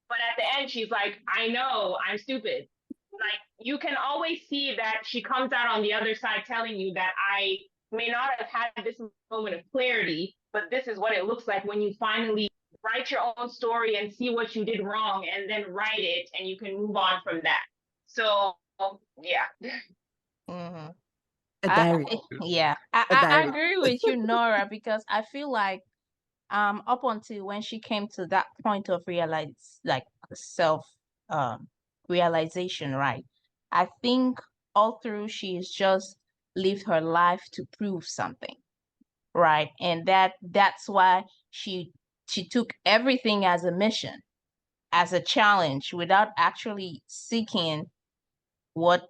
Speaker 5: But at the end, she's like, I know I'm stupid. Like, you can always see that she comes out on the other side telling you that I may not have had this moment of clarity, but this is what it looks like when you finally write your own story and see what you did wrong and then write it, and you can move on from that. So, yeah.
Speaker 6: Mm-hmm.
Speaker 4: A diary.
Speaker 6: I agree with you, Nora, because I feel like up until when she came to that point of self realization, right? I think all through she's just lived her life to prove something, right? And that's why she took everything as a mission, as a challenge, without actually seeking what,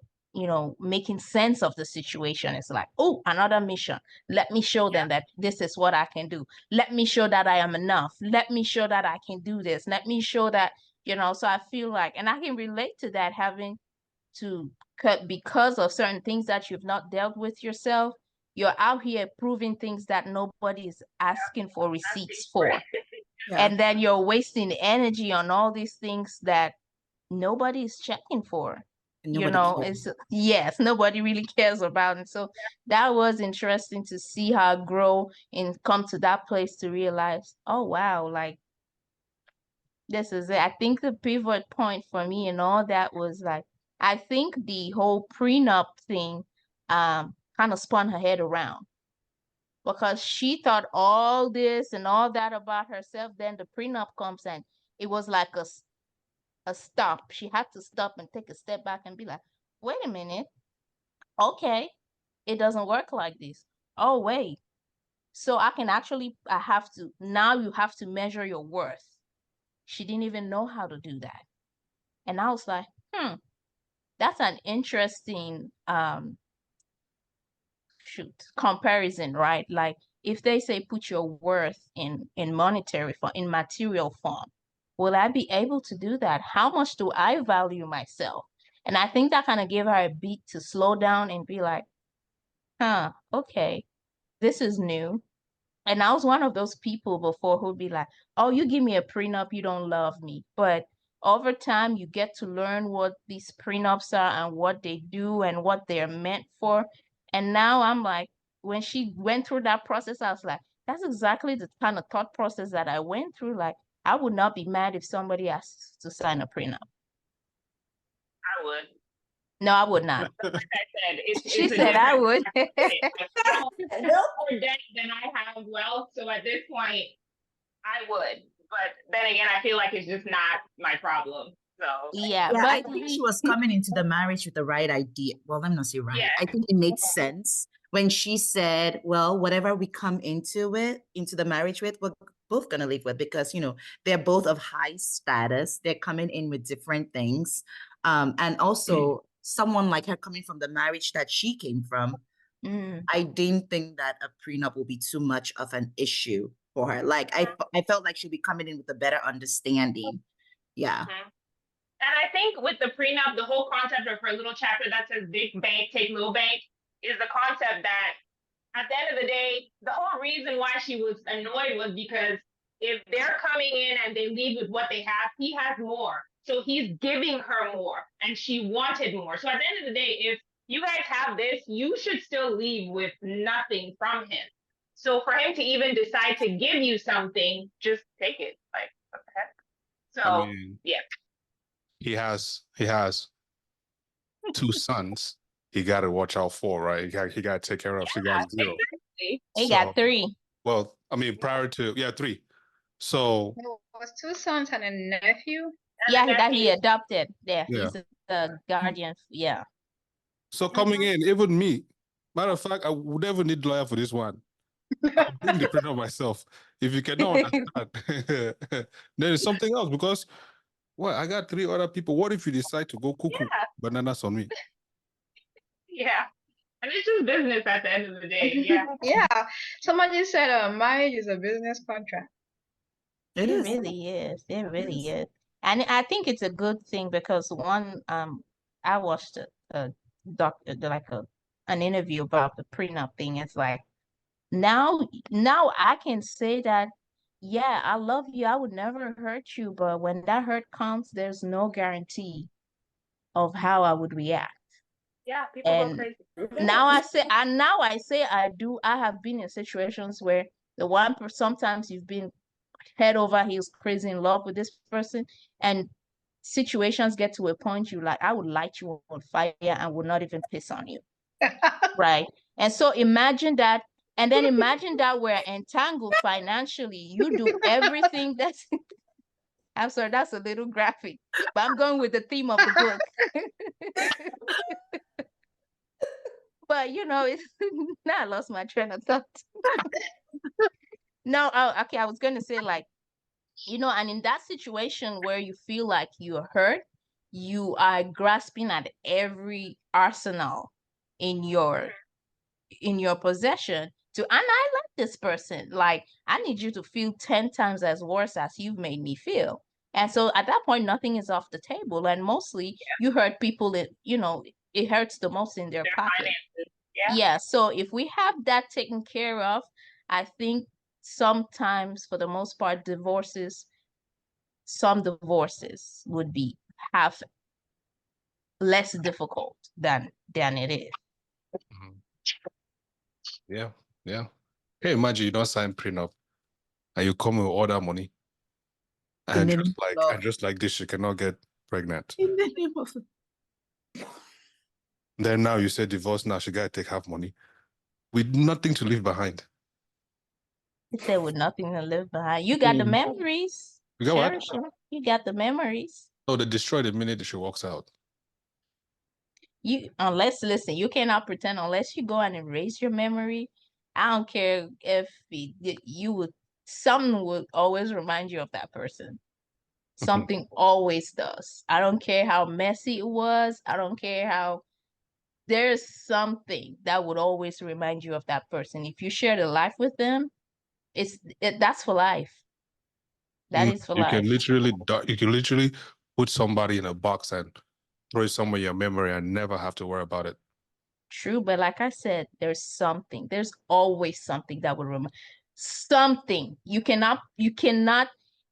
Speaker 6: making sense of the situation. It's like, oh, another mission. Let me show them that this is what I can do. Let me show that I am enough. Let me show that I can do this. Let me show that, so I feel like, and I can relate to that, having to cut because of certain things that you've not dealt with yourself. You're out here proving things that nobody is asking for receipts for.
Speaker 4: Yeah.
Speaker 6: And then you're wasting energy on all these things that nobody is checking for. Yes, nobody really cares about it. So that was interesting to see her grow and come to that place to realize, oh wow, like this is it. I think the pivot point for me and all that was like, I think the whole prenup thing kind of spun her head around, because she thought all this and all that about herself. Then the prenup comes and it was like a stop. She had to stop and take a step back and be like, wait a minute. Okay, it doesn't work like this. Oh, wait. So I have to, now you have to measure your worth. She didn't even know how to do that. And I was like, that's an interesting comparison, right? Like if they say put your worth in monetary form, in material form, will I be able to do that? How much do I value myself? And I think that kind of gave her a beat to slow down and be like, okay, this is new. And I was one of those people before who'd be like, oh, you give me a prenup, you don't love me. But over time, you get to learn what these prenups are and what they do and what they're meant for. And now I'm like, when she went through that process, I was like, that's exactly the kind of thought process that I went through. Like, I would not be mad if somebody asked to sign a prenup.
Speaker 5: I would.
Speaker 6: No, I would not.
Speaker 5: Like I said,
Speaker 6: She
Speaker 5: it's a
Speaker 6: said I
Speaker 5: different
Speaker 6: would.
Speaker 5: Like, I have
Speaker 2: No.
Speaker 5: more debt than I have wealth. So at this point, I would. But then again, I feel like it's just not my problem. So
Speaker 6: Yeah,
Speaker 4: Yeah, I
Speaker 6: but
Speaker 4: think she was coming into the marriage with the right idea. Well, let me not say right.
Speaker 5: Yeah.
Speaker 4: I think it made sense when she said, well, whatever we come into the marriage with, we're both gonna live with, because they're both of high status. They're coming in with different things. And also someone like her coming from the marriage that she came from, I didn't think that a prenup will be too much of an issue for her. Like I felt like she'd be coming in with a better understanding. Yeah.
Speaker 5: Mhm. And I think with the prenup, the whole concept of her little chapter that says big bank, take little bank is the concept that at the end of the day, the whole reason why she was annoyed was because if they're coming in and they leave with what they have, he has more. So he's giving her more and she wanted more. So at the end of the day, if you guys have this, you should still leave with nothing from him. So for him to even decide to give you something, just take it. Like, what the heck?
Speaker 1: I
Speaker 5: So,
Speaker 1: mean,
Speaker 5: yeah.
Speaker 1: he has 2 sons. He got to watch out for, right? He got to take care of. She got 0.
Speaker 5: Exactly.
Speaker 6: he got 3.
Speaker 1: Well, I mean, prior to 3. So
Speaker 3: It was 2 sons and a nephew.
Speaker 6: Yeah, that he adopted. Yeah,
Speaker 1: Yeah.
Speaker 6: he's the guardian. Yeah.
Speaker 1: so coming in, even me, matter of fact, I would never need lawyer for this one. I'll bring the prenup myself. If you cannot understand, then it's something else, because I got 3 other people. What if you decide to go cuckoo
Speaker 5: Yeah.
Speaker 1: bananas on me?
Speaker 5: Yeah. And it's just business at the end of the day. Yeah.
Speaker 3: Yeah. Someone just said marriage is a business contract.
Speaker 4: It is.
Speaker 6: Really is. It really
Speaker 4: Yes.
Speaker 6: is. And I think it's a good thing because I watched a an interview about the prenup thing. It's like now I can say that, yeah, I love you. I would never hurt you, but when that hurt comes, there's no guarantee of how I would react.
Speaker 5: Yeah, people go
Speaker 6: And
Speaker 5: crazy.
Speaker 6: now I say I do. I have been in situations where sometimes you've been head over heels crazy in love with this person, and situations get to a point you like, I would light you on fire and would not even piss on you. Right. And so imagine that, and then imagine that we're entangled financially. You do everything that's I'm sorry, that's a little graphic, but I'm going with the theme of the book. But it's now I lost my train of thought. No, okay, I was going to say, like, and in that situation where you feel like you're hurt, you are grasping at every arsenal in your possession and I like this person. Like, I need you to feel 10 times as worse as you've made me feel. And so at that point, nothing is off the table. And mostly you hurt people that, it hurts the most in their pocket.
Speaker 5: Finances. Yeah.
Speaker 6: Yeah. So if we have that taken care of, I think sometimes, for the most part, some divorces would be half less difficult than it is.
Speaker 1: Mhm. Yeah. Hey, imagine you don't sign prenup and you come with all that money, and
Speaker 4: In the name of love.
Speaker 1: just like this, you cannot get pregnant.
Speaker 4: In the name of
Speaker 1: Then now you say divorce. Now she got to take half money with nothing to leave behind.
Speaker 6: He said with nothing to live behind. You got the memories.
Speaker 1: You got what?
Speaker 6: Cherish them. You got the memories.
Speaker 1: Oh, they destroy the minute she walks out.
Speaker 6: Listen, you cannot pretend unless you go and erase your memory. I don't care if something would always remind you of that person. Something always does. I don't care how messy it was. I don't care how. There's something that would always remind you of that person. If you shared a life with them, that's for life. That is for
Speaker 1: You
Speaker 6: life.
Speaker 1: can literally put somebody in a box and throw it somewhere in your memory and never have to worry about it.
Speaker 6: True, but like I said, there's always something that will remind something. You cannot,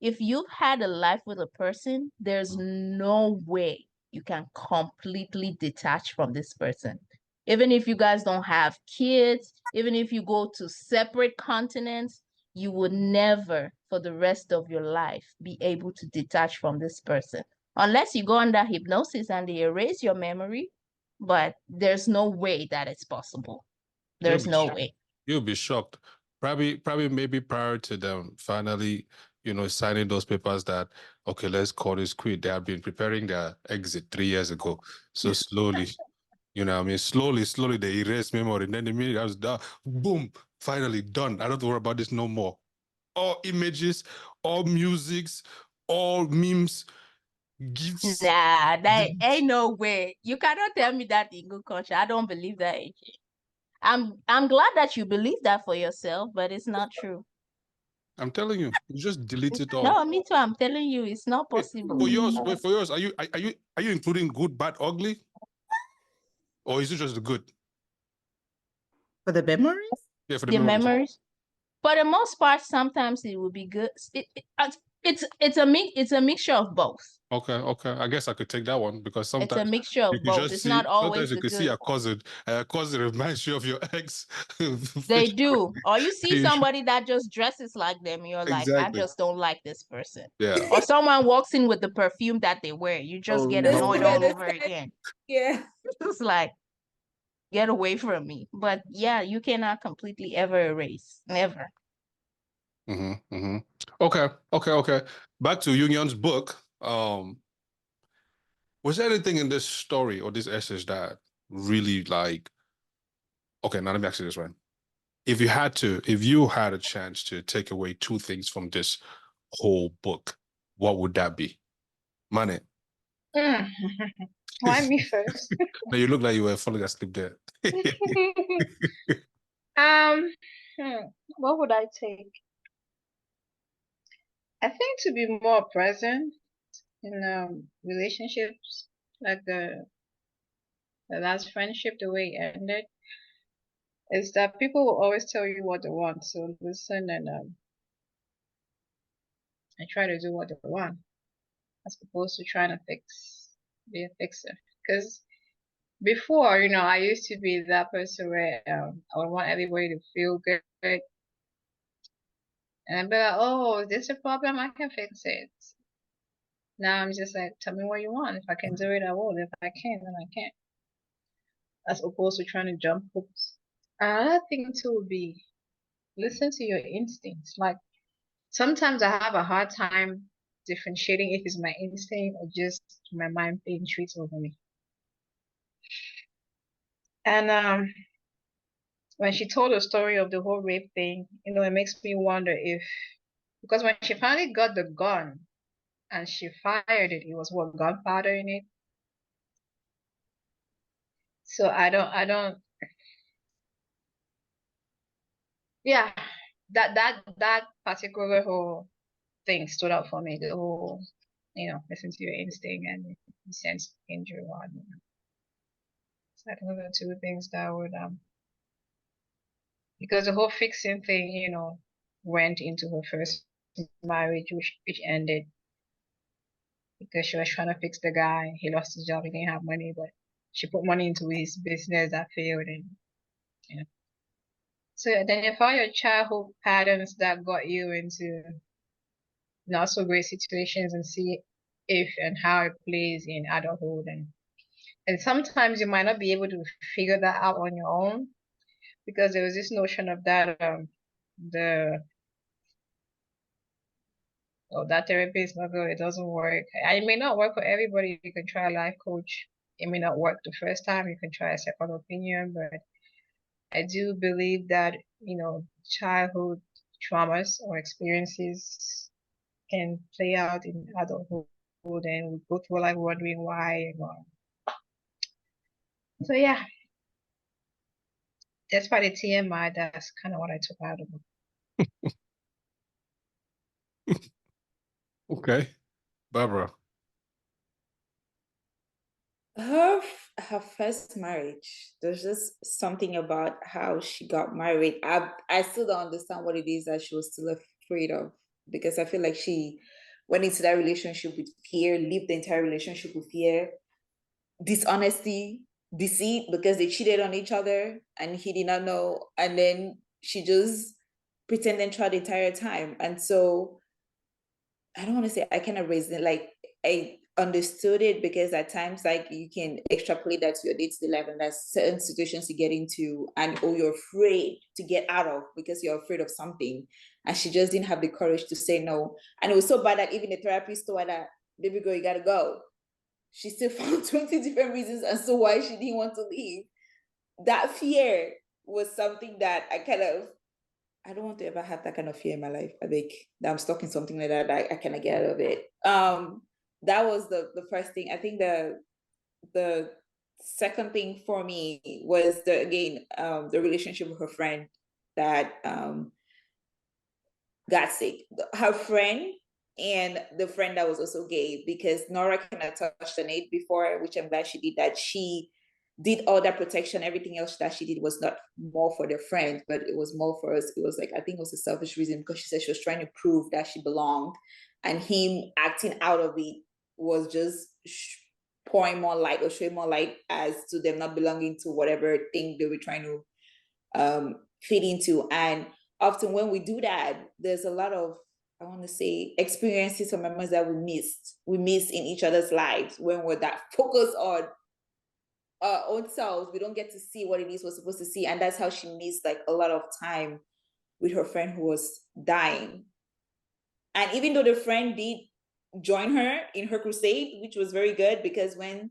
Speaker 6: if you've had a life with a person, there's no way you can completely detach from this person. Even if you guys don't have kids, even if you go to separate continents, you would never for the rest of your life be able to detach from this person unless you go under hypnosis and they erase your memory. But there's no way that it's possible. There's no way.
Speaker 1: You'll be shocked. Probably maybe prior to them finally, signing those papers that, okay, let's call this quit. They have been preparing their exit 3 years ago. So slowly, slowly they erase memory. And then the minute I was done, boom, finally done. I don't have to worry about this no more. All images, all musics, all memes, gifts.
Speaker 6: Nah, that ain't no way. You cannot tell me that in good culture. I don't believe that, AJ. I'm glad that you believe that for yourself, but it's not true.
Speaker 1: I'm telling you, you just delete it all.
Speaker 6: No, me too. I'm telling you, it's not possible.
Speaker 1: For yours, are you including good, bad, ugly, or is it just the good?
Speaker 4: For the memories?
Speaker 1: Yeah, for
Speaker 6: The memories. For the most part, sometimes it will be good. It's a mixture of both.
Speaker 1: Okay. I guess I could take that one because sometimes
Speaker 6: it's a mixture of both. It's not always the good.
Speaker 1: See a cousin. A cousin reminds you of your ex.
Speaker 6: They do. Or you see somebody that just dresses like them, you're like, I just don't like this person.
Speaker 1: Yeah.
Speaker 6: Or someone walks in with the perfume that they wear. You just get annoyed all over again.
Speaker 2: Yeah.
Speaker 6: It's like, get away from me. But yeah, you cannot completely ever erase. Never.
Speaker 1: Okay. Back to Union's book. Was there anything in this story or this essay that really okay, now let me ask you this one. If you had a chance to take away 2 things from this whole book, what would that be? Money.
Speaker 3: Why me first?
Speaker 1: No, you look like you were falling asleep there.
Speaker 3: What would I take? I think to be more present in relationships, like the last friendship, the way it ended, is that people will always tell you what they want. So listen and try to do what they want, as opposed to trying to be a fixer. Because before, I used to be that person where I would want everybody to feel good. And I'd be like, oh, is this a problem? I can fix it. Now I'm just like, tell me what you want. If I can do it, I will. If I can't, then I can't. As opposed to trying to jump hoops. Another thing too would be listen to your instincts. Like sometimes I have a hard time differentiating if it's my instinct or just my mind playing tricks over me. And when she told the story of the whole rape thing, it makes me wonder because when she finally got the gun and she fired it, it was what, gunpowder in it? So I don't, yeah, that particular whole thing stood out for me. The whole, listen to your instinct and you sense danger on. So I think those are 2 things that would because the whole fixing thing, went into her first marriage, which ended because she was trying to fix the guy. He lost his job, he didn't have money, but she put money into his business that failed, and so identify your childhood patterns that got you into not so great situations and see if and how it plays in adulthood. And sometimes you might not be able to figure that out on your own, because there was this notion of that that therapy is not good, it doesn't work. It may not work for everybody. You can try a life coach. It may not work the first time. You can try a second opinion, but I do believe that, childhood traumas or experiences can play out in adulthood, and we go through like wondering why. So yeah, that's why the TMI, that's kind of what I took out of it.
Speaker 1: Okay. Barbara.
Speaker 2: Her first marriage, there's just something about how she got married. I still don't understand what it is that she was still afraid of, because I feel like she went into that relationship with fear, lived the entire relationship with fear, dishonesty, deceit, because they cheated on each other and he did not know. And then she just pretending throughout the entire time. And so I don't want to say I kind of raised it, like I understood it, because at times like you can extrapolate that to your day-to-day life, and there's certain situations you get into and or you're afraid to get out of because you're afraid of something. And she just didn't have the courage to say no. And it was so bad that even the therapist told her that, baby girl, you gotta go. She still found 20 different reasons as to why she didn't want to leave. That fear was something that I don't want to ever have that kind of fear in my life. I think that I'm stuck in something like that, I cannot get out of it. That was the first thing. I think the second thing for me was the relationship with her friend that got sick. Her friend and the friend that was also gay, because Nora kind of touched on it before, which I'm glad she did, that she did all that protection. Everything else that she did was not more for the friend, but it was more for us. It was like, I think it was a selfish reason, because she said she was trying to prove that she belonged, and him acting out of it was just pouring more light or showing more light as to them not belonging to whatever thing they were trying to fit into. And often when we do that, there's a lot of, I want to say, experiences or memories that we missed in each other's lives when we're that focused on our own selves. We don't get to see what it is we're supposed to see. And that's how she missed like a lot of time with her friend who was dying. And even though the friend did join her in her crusade, which was very good, because when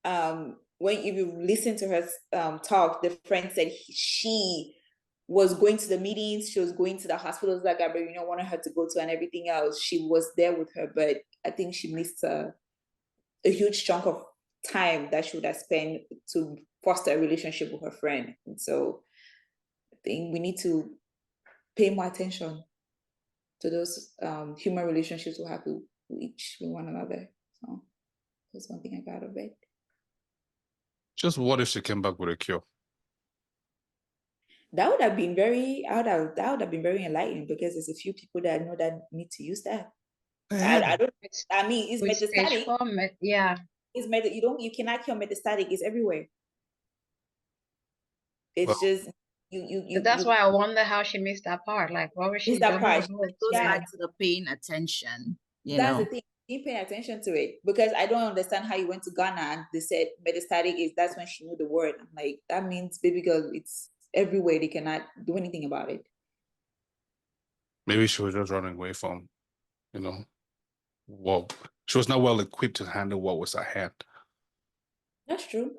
Speaker 2: if you listen to her talk, the friend said she was going to the meetings, she was going to the hospitals that Gabriel Union wanted her to go to, and everything else. She was there with her, but I think she missed a huge chunk of time that she would have spent to foster a relationship with her friend. And so I think we need to pay more attention to those human relationships we have with one another. So that's one thing I got out of it.
Speaker 1: Just what if she came back with a cure?
Speaker 2: That would have been very enlightening, because there's a few people that I know that need to use that. I don't. I mean, it's metastatic.
Speaker 3: Yeah.
Speaker 2: You cannot cure metastatic. It's everywhere. It's just you.
Speaker 3: That's why I wonder how she missed that part. Like, what was she
Speaker 2: that part?
Speaker 4: It goes back to the paying attention.
Speaker 2: That's the thing. You paying attention to it, because I don't understand how you went to Ghana and they said metastatic is. That's when she knew the word. I'm like, that means, baby girl, it's everywhere. They cannot do anything about it.
Speaker 1: Maybe she was just running away from, well, she was not well equipped to handle what was ahead.
Speaker 2: That's true.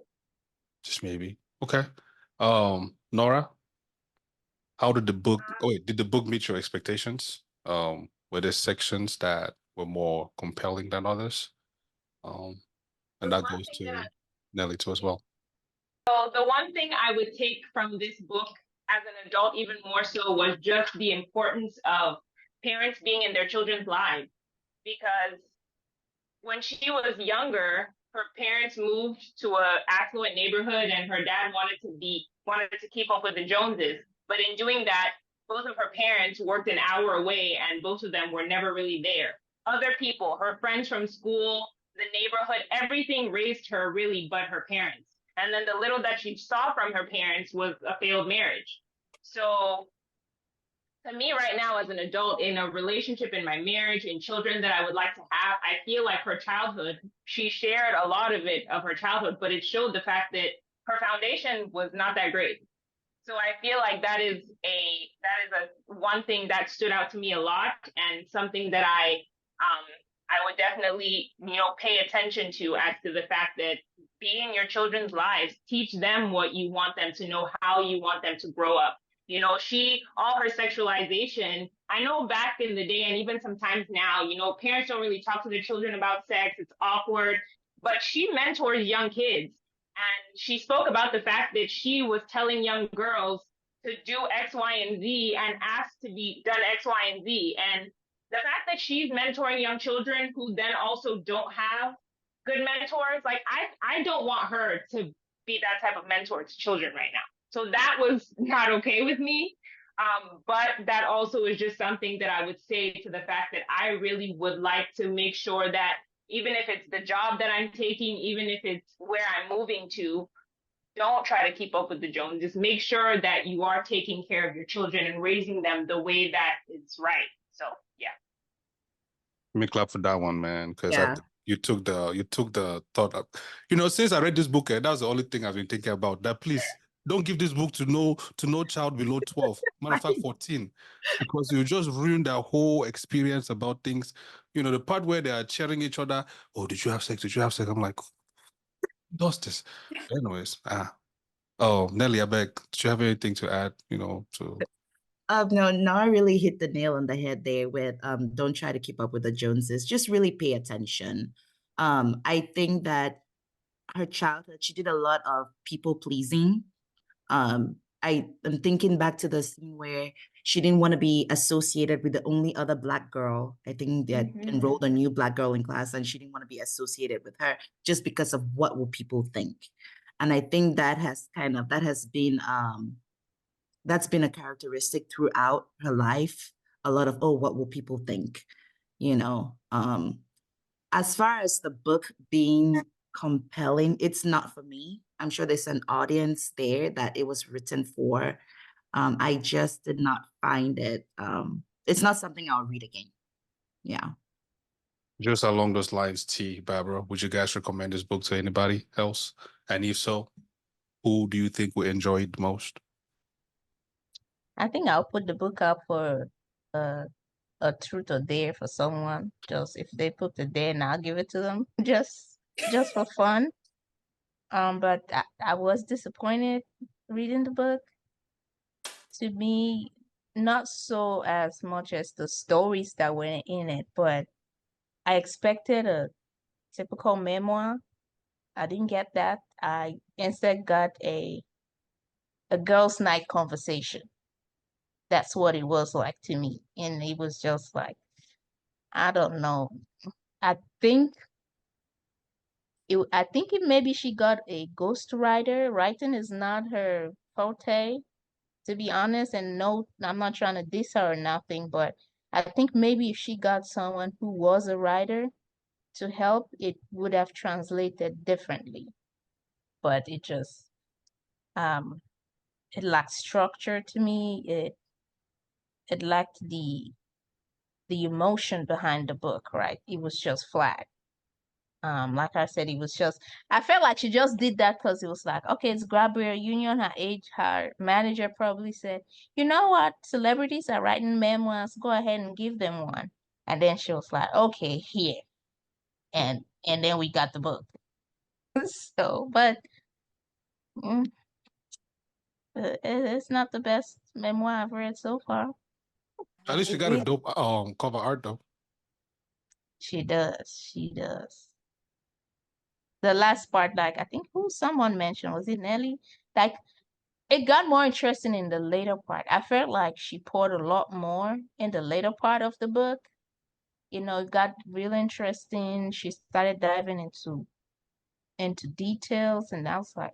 Speaker 1: Just maybe. Okay. Nora, how did the book? Did the book meet your expectations? Were there sections that were more compelling than others? And that goes to Nelly too as well.
Speaker 5: So the one thing I would take from this book as an adult even more so was just the importance of parents being in their children's lives. Because when she was younger, her parents moved to an affluent neighborhood, and her dad wanted to keep up with the Joneses. But in doing that, both of her parents worked an hour away, and both of them were never really there. Other people, her friends from school, the neighborhood, everything raised her really but her parents. And then the little that she saw from her parents was a failed marriage. So to me right now, as an adult in a relationship, in my marriage, in children that I would like to have, I feel like her childhood, she shared a lot of it, of her childhood, but it showed the fact that her foundation was not that great. So I feel like that is a one thing that stood out to me a lot, and something that I would definitely, pay attention to, as to the fact that be in your children's lives, teach them what you want them to know, how you want them to grow up. All her sexualization, I know back in the day, and even sometimes now, parents don't really talk to their children about sex. It's awkward, but she mentors young kids. And she spoke about the fact that she was telling young girls to do X, Y, and Z, and ask to be done X, Y, and Z. And the fact that she's mentoring young children who then also don't have good mentors, like I don't want her to be that type of mentor to children right now. So that was not okay with me. But that also is just something that I would say to the fact that I really would like to make sure that even if it's the job that I'm taking, even if it's where I'm moving to, don't try to keep up with the Joneses. Just make sure that you are taking care of your children and raising them the way that is right. So yeah.
Speaker 1: Let me clap for that one, man, because
Speaker 4: Yeah.
Speaker 1: you took the thought up. You know, since I read this book, that's the only thing I've been thinking about. That please don't give this book to no child below 12. Matter of fact, 14, because you just ruin their whole experience about things. You know, the part where they are cheering each other. Oh, did you have sex? Did you have sex? I'm like, who does this? Anyways, oh, Nelly, I beg, do you have anything to add? You know, to
Speaker 4: No, Nara really hit the nail on the head there with don't try to keep up with the Joneses. Just really pay attention. I think that her childhood, she did a lot of people pleasing. I am thinking back to the scene where she didn't want to be associated with the only other Black girl. I think they had enrolled a new Black girl in class, and she didn't want to be associated with her just because of what will people think. And I think that has been that's been a characteristic throughout her life. A lot of, oh, what will people think? You know, as far as the book being compelling, it's not for me. I'm sure there's an audience there that it was written for. I just did not find it. It's not something I'll read again. Yeah.
Speaker 1: just along those lines, Barbara, would you guys recommend this book to anybody else? And if so, who do you think will enjoy it the most?
Speaker 6: I think I'll put the book up for uh, a truth or dare for someone. Just if they put the dare, and I'll give it to them. Just for fun. But I was disappointed reading the book. To me, not so as much as the stories that were in it, but I expected a typical memoir. I didn't get that. I instead got a girls' night conversation. That's what it was like to me. And it was just like, I don't know. I think I think it maybe she got a ghostwriter. Writing is not her forte, to be honest. And no, I'm not trying to diss her or nothing, but I think maybe if she got someone who was a writer to help, it would have translated differently. But um it lacked structure to me. It lacked the emotion behind the book, right? It was just flat. Like I said, it was just, I felt like she just did that because it was like, okay, it's Gabriel Union, her manager probably said, you know what, celebrities are writing memoirs, go ahead and give them one. And then she was like, okay, here. And then we got the book. So, but mm, it's not the best memoir I've read so far.
Speaker 1: At least
Speaker 2: I
Speaker 1: you got a
Speaker 2: agree.
Speaker 1: dope cover art though.
Speaker 6: She does. The last part, like I think someone mentioned, was it Nelly? Like it got more interesting in the later part. I felt like she poured a lot more in the later part of the book. You know, it got real interesting. She started diving into details, and I was like,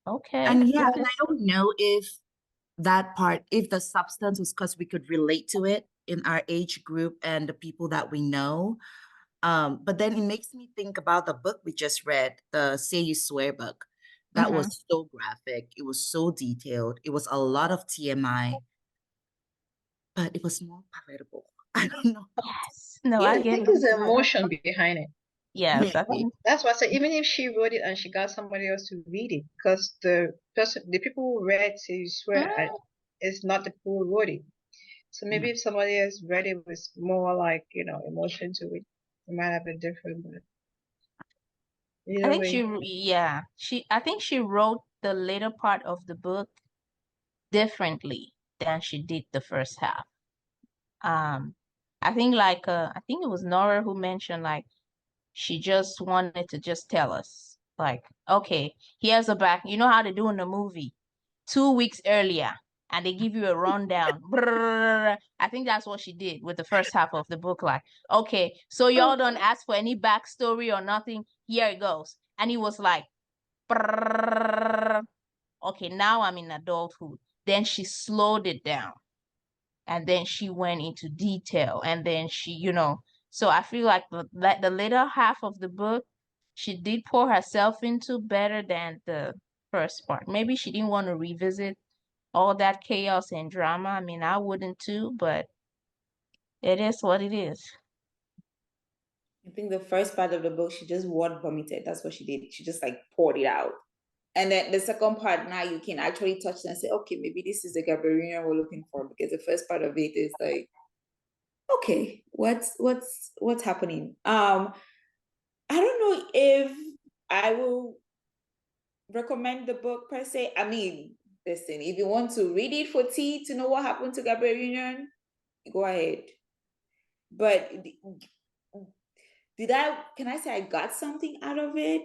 Speaker 6: okay,
Speaker 4: And yeah,
Speaker 6: this
Speaker 4: and
Speaker 6: is
Speaker 4: I don't know if that part, if the substance was because we could relate to it in our age group and the people that we know. But then it makes me think about the book we just read, the Say You Swear book. That
Speaker 6: mhm.
Speaker 4: was so graphic. It was so detailed. It was a lot of TMI, but it was more palatable. I don't know.
Speaker 6: Yes. No,
Speaker 3: Yeah,
Speaker 6: I
Speaker 3: I
Speaker 6: get
Speaker 3: think
Speaker 6: it.
Speaker 3: it's the emotion behind it.
Speaker 6: Yes, I think
Speaker 3: That's why I said, even if she wrote it and she got somebody else to read it, because the people who read Say You Swear
Speaker 6: mm,
Speaker 3: is not the people who wrote it. So
Speaker 4: Yeah.
Speaker 3: maybe if somebody else read it with more like, emotion to it, it might have been different, but
Speaker 6: I
Speaker 3: either
Speaker 6: think
Speaker 3: way.
Speaker 6: I think she wrote the later part of the book differently than she did the first half. Um, I think I think it was Nora who mentioned like she just wanted to just tell us like, okay, here's a back. You know how they do in the movie, 2 weeks earlier, and they give you a rundown. Brrr. I think that's what she did with the first half of the book. Like, okay, so y'all don't ask for any backstory or nothing. Here it goes, and he was like, brrr. Okay, now I'm in adulthood. Then she slowed it down and then she went into detail and then so I feel like the later half of the book she did pour herself into better than first part. Maybe she didn't want to revisit all that chaos and drama. I mean, I wouldn't too, but it is what it is.
Speaker 2: I think the first part of the book, she just word vomited. That's what she did. She just like poured it out. And then the second part, now you can actually touch it and say, okay, maybe this is the Gabriel Union we're looking for, because the first part of it is like, okay, what's happening? I don't know if I will recommend the book per se. I mean, listen, if you want to read it for tea to know what happened to Gabriel Union, go ahead. But can I say I got something out of it?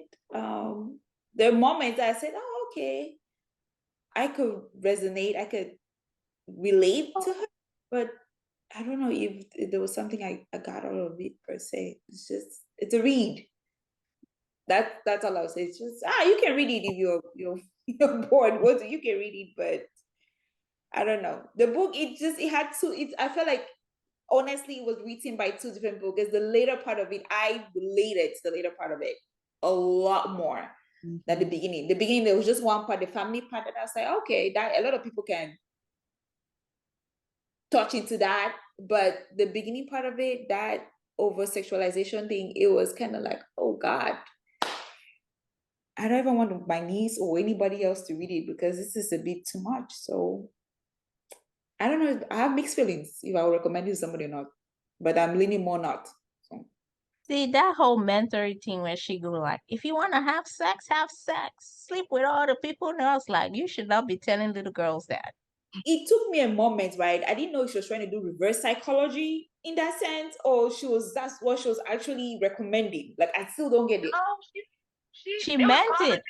Speaker 2: There are moments that I said, oh, okay, I could resonate, I could relate to her, but I don't know if there was something I got out of it per se. It's a read. That's all I'll say. It's just you can read it if you're bored. You can read it, but I don't know. The book, it had two. I felt like honestly it was written by two different books. The later part of it, I related to the later part of it a lot more than the beginning. The beginning, there was just one part, the family part, that I was like, okay, that a lot of people can touch into that. But the beginning part of it, that over sexualization thing, it was kind of like, oh God, I don't even want my niece or anybody else to read it, because this is a bit too much. So I don't know. I have mixed feelings if I would recommend it to somebody or not, but I'm leaning more not. So.
Speaker 6: See, that whole mentoring thing where she go like, if you want to have sex, sleep with all the people. And I was like, you should not be telling little girls that.
Speaker 2: It took me a moment, right? I didn't know if she was trying to do reverse psychology in that sense, or that's what she was actually recommending. Like, I still don't get it.
Speaker 5: Oh,
Speaker 6: she meant it.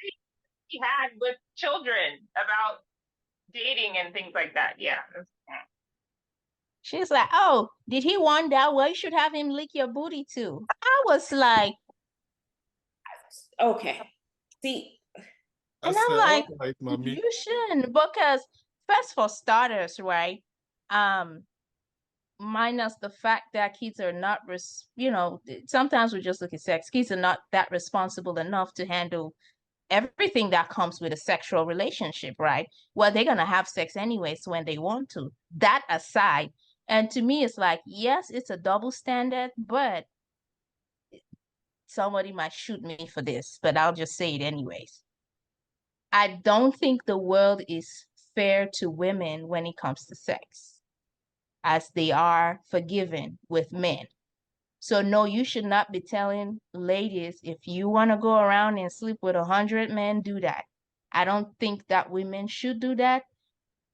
Speaker 5: She had with children about dating and things like that. Yeah.
Speaker 6: She's like, oh, did he want that? Well, you should have him lick your booty too. I was like,
Speaker 2: okay. See,
Speaker 6: and I'm like, you shouldn't, because first, for starters, right? Minus the fact that kids are not, sometimes we just look at sex. Kids are not that responsible enough to handle everything that comes with a sexual relationship, right? Well, they're gonna have sex anyways when they want to. That aside, and to me, it's like, yes, it's a double standard, but somebody might shoot me for this, but I'll just say it anyways. I don't think the world is fair to women when it comes to sex, as they are forgiving with men. So no, you should not be telling ladies, if you want to go around and sleep with 100 men, do that. I don't think that women should do that.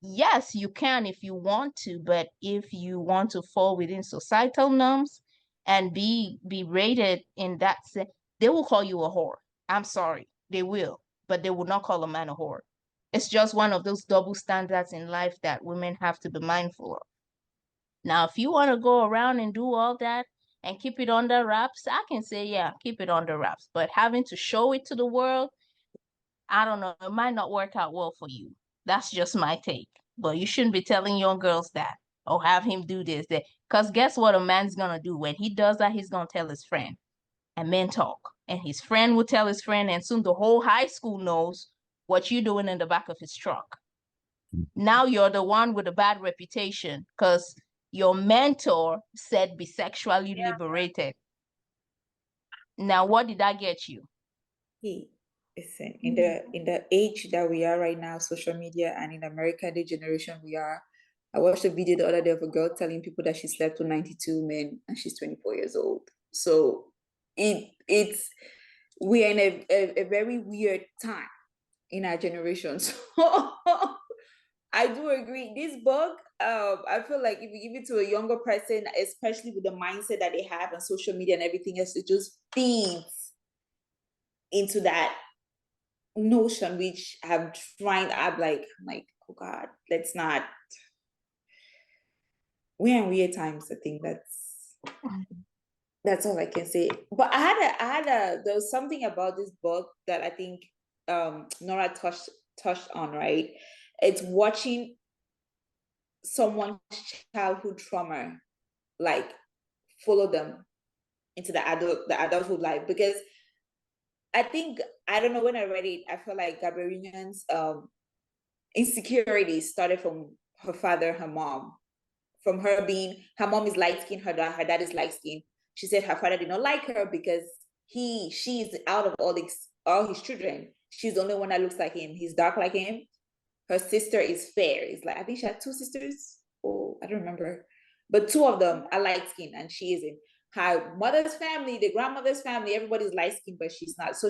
Speaker 6: Yes, you can if you want to, but if you want to fall within societal norms and be rated in that sense, they will call you a whore. I'm sorry, they will, but they will not call a man a whore. It's just one of those double standards in life that women have to be mindful of. Now, if you want to go around and do all that and keep it under wraps, I can say, yeah, keep it under wraps. But having to show it to the world, I don't know, it might not work out well for you. That's just my take. But you shouldn't be telling young girls that, or have him do this, that. Because guess what a man's going to do? When he does that, he's going to tell his friend. And men talk. And his friend will tell his friend, and soon the whole high school knows what you're doing in the back of his truck. Now you're the one with a bad reputation because your mentor said be sexually liberated. Now, what did that get you?
Speaker 2: Hey, listen, in the age that we are right now, social media, and in America, the generation we are, I watched a video the other day of a girl telling people that she slept with 92 men and she's 24 years old. So it's we are in a very weird time in our generation. So I do agree. This book, I feel like if you give it to a younger person, especially with the mindset that they have on social media and everything else, it just feeds into that notion, which I'm like, oh God, let's not. We're in weird times. I think that's all I can say. But there was something about this book that I think Nora touched on, right? It's watching someone's childhood trauma like follow them into the adulthood life, because I think, I don't know, when I read it, I feel like Gabriel Union's insecurity started from her father, her mom. From her being, her mom is light skinned, her dad is light skinned. She said her father did not like her because she's out of all his children. She's the only one that looks like him. He's dark like him. Her sister is fair. It's like, I think she had two sisters. Oh, I don't remember. But two of them are light skinned and she isn't. Her mother's family, the grandmother's family, everybody's light skinned, but she's not. So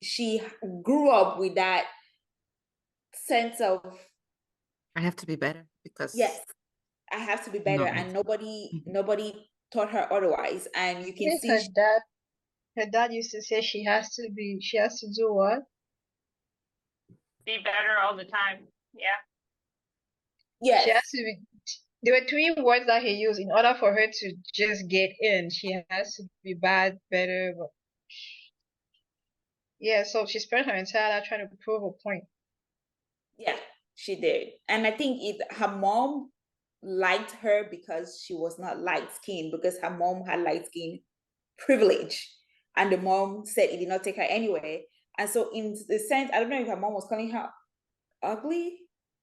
Speaker 2: she grew up with that sense of,
Speaker 4: I have to be better because
Speaker 2: yes, I have to be better,
Speaker 4: No.
Speaker 2: and nobody taught her otherwise. And you can
Speaker 3: Yes,
Speaker 2: see
Speaker 3: her dad used to say she has to do what?
Speaker 5: Be better all the time. Yeah.
Speaker 3: She has
Speaker 2: yes,
Speaker 3: to be. There were three words that he used in order for her to just get in. She has to be bad, better. But yeah, so she spent her entire life trying to prove a point.
Speaker 2: yeah, she did. And I think her mom liked her because she was not light skinned, because her mom had light skin privilege, and the mom said it did not take her anywhere. And so, in the sense, I don't know if her mom was calling her ugly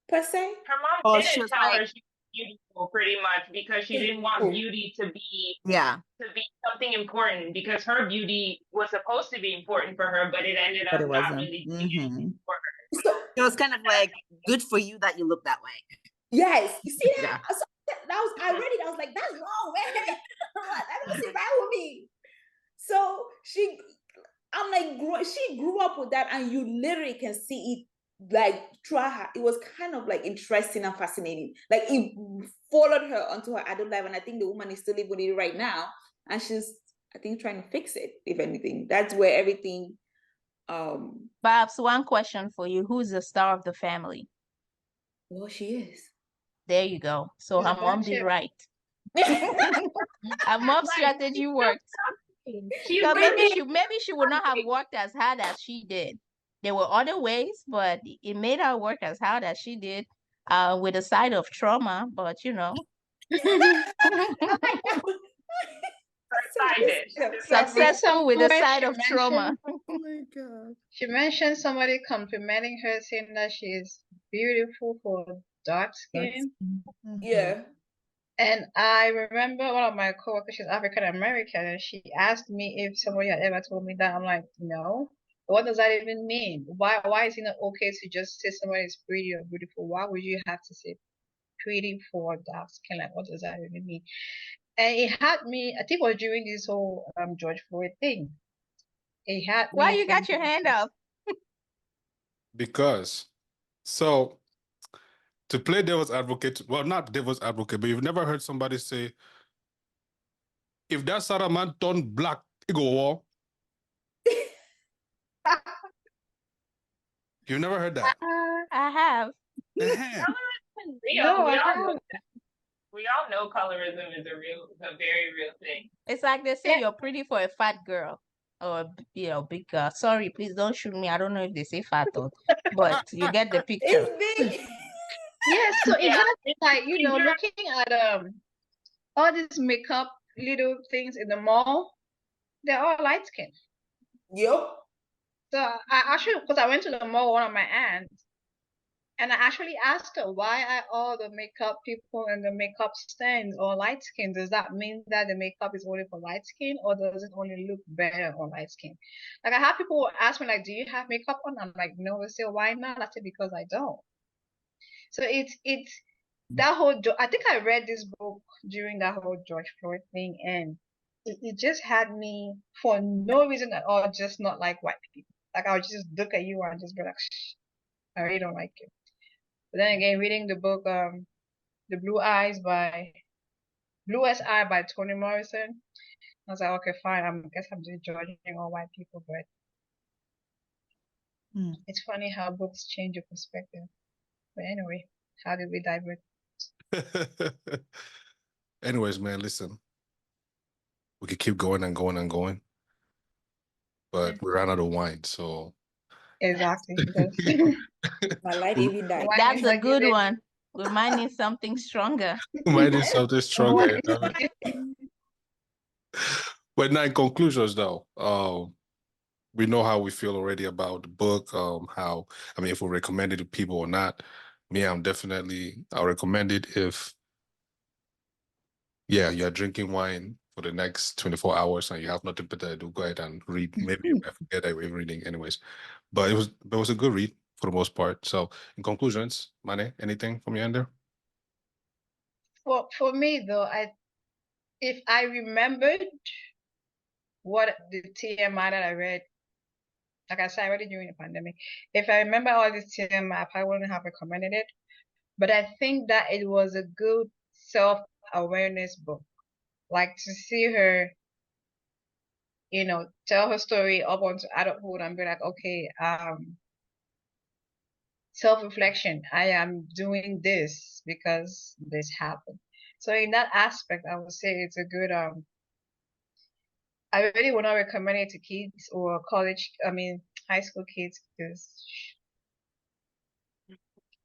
Speaker 2: per se.
Speaker 5: Her mom
Speaker 4: Oh, she
Speaker 5: didn't
Speaker 4: was
Speaker 5: tell
Speaker 4: like,
Speaker 5: her she was beautiful pretty much because she didn't want beauty to be
Speaker 4: yeah,
Speaker 5: something important, because her beauty was supposed to be important for her, but it ended
Speaker 4: but
Speaker 5: up
Speaker 4: it
Speaker 5: not
Speaker 4: wasn't.
Speaker 5: really being anything for her.
Speaker 2: So,
Speaker 4: It was kind of like, good for you that you look that way.
Speaker 2: yes, you see that?
Speaker 4: Yeah.
Speaker 2: So I read it, I was like, that's wrong, man. That don't sit right with me. So I'm like, she grew up with that, and you literally can see it like throughout her. It was kind of like interesting and fascinating. Like it followed her onto her adult life, and I think the woman is still living with it right now, and she's, I think, trying to fix it. If anything, that's where everything.
Speaker 6: Babs, one question for you. Who's the star of the family?
Speaker 2: Well, she is.
Speaker 6: There you go. So
Speaker 3: She's a
Speaker 6: her mom did
Speaker 3: bombshell.
Speaker 6: right. Her mom's strategy worked.
Speaker 5: She's
Speaker 6: So
Speaker 5: very
Speaker 6: maybe she would not have worked as hard as she did. There were other ways, but it made her work as hard as she did, with a side of trauma. But
Speaker 5: excited.
Speaker 6: successful with a side of
Speaker 3: She
Speaker 6: trauma.
Speaker 4: Oh my God.
Speaker 3: She mentioned somebody complimenting her, saying that she is beautiful for dark skin.
Speaker 2: Yeah.
Speaker 3: And I remember one of my coworkers, she's African American, and she asked me if somebody had ever told me that. I'm like, no. What does that even mean? Why is it not okay to just say somebody is pretty or beautiful? Why would you have to say pretty for dark skin? Like, what does that even mean? And it had me, I think it was during this whole George Floyd thing. It had
Speaker 6: Why
Speaker 3: me
Speaker 6: you got your hand up?
Speaker 1: Because, so to play devil's advocate, well, not devil's advocate, but you've never heard somebody say, if that Sarah man turned black, he go war. You've never heard that.
Speaker 6: I have.
Speaker 1: Uh-huh.
Speaker 5: Real.
Speaker 3: No,
Speaker 5: we
Speaker 3: I
Speaker 5: all know
Speaker 3: haven't.
Speaker 5: that. We all know colorism is a very real thing.
Speaker 6: It's like they say you're pretty for a fat girl or big girl. Sorry, please don't shoot me. I don't know if they say fat or, but you get the picture.
Speaker 2: It's big.
Speaker 3: Yes, so it
Speaker 5: Yeah.
Speaker 3: had me like, looking at all these makeup little things in the mall, they're all light skin.
Speaker 2: Yep.
Speaker 3: So I actually, because I went to the mall with one of my aunts, and I actually asked her why are all the makeup people and the makeup stands all light skin? Does that mean that the makeup is only for light skin, or does it only look better on light skin? Like I have people ask me like, do you have makeup on? I'm like, no. They say, why not? I said, because I don't. So it's that whole. I think I read this book during that whole George Floyd thing, and it just had me for no reason at all, just not like white people. Like I would just look at you and just be like, shh, I really don't like you. But then again, reading the book, The Bluest Eye by Toni Morrison, I was like, okay, fine. I guess I'm just judging all white people, but it's funny how books change your perspective. But anyway, how did we divert?
Speaker 1: Anyways, man, listen. We could keep going and going and going, but we ran out of wine, so
Speaker 3: Exactly.
Speaker 2: My light even died.
Speaker 3: Why
Speaker 6: That's
Speaker 3: is
Speaker 6: a
Speaker 3: that
Speaker 6: good
Speaker 3: given?
Speaker 6: one. We might need something stronger.
Speaker 1: we might need something stronger.
Speaker 3: Why-
Speaker 1: But now, in conclusions, though, we know how we feel already about the book. How, I mean, if we recommend it to people or not. Me, I'll recommend it if, yeah, you're drinking wine for the next 24 hours and you have nothing better to do, go ahead and read. Maybe you might forget that we're reading anyways. But it was a good read for the most part. So in conclusions, Mane, anything from your end there?
Speaker 3: Well, for me though, if I remembered what the TMI that I read, like I said, I read it during the pandemic. If I remember all this TMI, I probably wouldn't have recommended it. But I think that it was a good self-awareness book. Like to see her, tell her story up onto adulthood and be like, okay, self-reflection. I am doing this because this happened. So in that aspect, I would say it's a good I really would not recommend it to kids or high school kids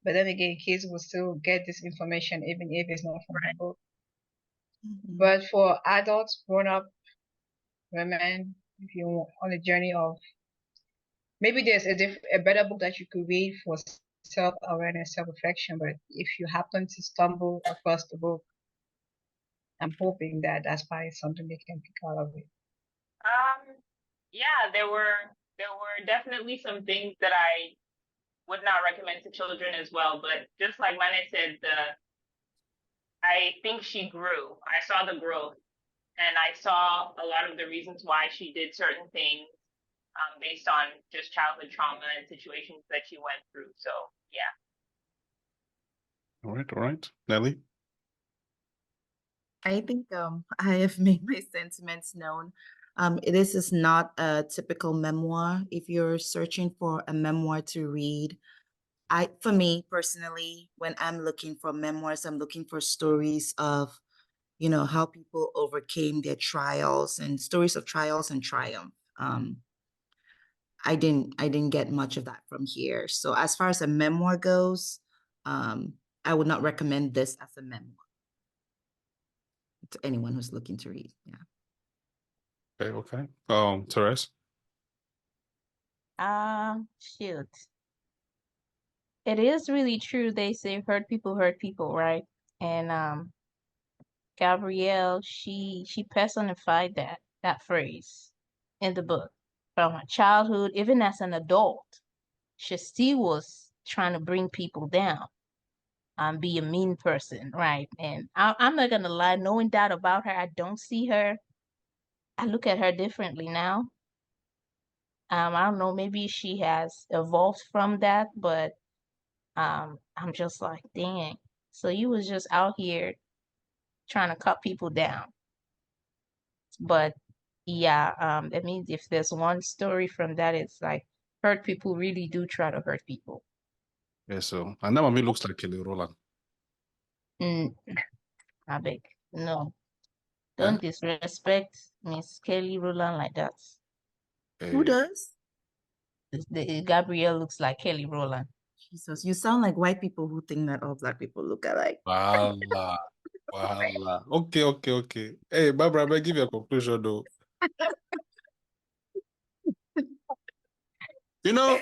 Speaker 3: but then again, kids will still get this information even if it's not from the book.
Speaker 4: Mhm.
Speaker 3: But for adults, grown-up women, if you're on a journey of maybe there's a better book that you could read for self-awareness, self-reflection. But if you happen to stumble across the book, I'm hoping that that's probably something they can pick out of it.
Speaker 5: Yeah, there were definitely some things that I would not recommend to children as well. But just like Mane said, I think she grew. I saw the growth, and I saw a lot of the reasons why she did certain things based on just childhood trauma and situations that she went through. So yeah.
Speaker 1: All right. Nelly?
Speaker 4: I think I have made my sentiments known. This is not a typical memoir. If you're searching for a memoir to read, for me personally, when I'm looking for memoirs, I'm looking for stories of, how people overcame their trials and stories of trials and triumph. I didn't get much of that from here. So as far as a memoir goes, I would not recommend this as a memoir to anyone who's looking to read. Yeah.
Speaker 1: Okay. Therese?
Speaker 6: Shoot. It is really true. They say hurt people, right? And Gabrielle, she personified that phrase in the book. From her childhood, even as an adult, she still was trying to bring people down, be a mean person, right? And I'm not gonna lie, knowing that about her, I don't see her. I look at her differently now. I don't know, maybe she has evolved from that, but I'm just like, dang. So you was just out here trying to cut people down. But yeah, that means if there's one story from that, it's like hurt people really do try to hurt people.
Speaker 1: Yeah, so and that mommy looks like Kelly Rowland.
Speaker 6: Mm, I beg. No.
Speaker 1: Huh?
Speaker 6: Don't disrespect Miss Kelly Rowland like that.
Speaker 4: Who
Speaker 1: Hey,
Speaker 4: does?
Speaker 6: Gabrielle looks like Kelly Rowland.
Speaker 4: Jesus, you sound like white people who think that all black people look alike.
Speaker 1: voila. Voila. Okay. Hey, Barbara, I give you a conclusion though. You know,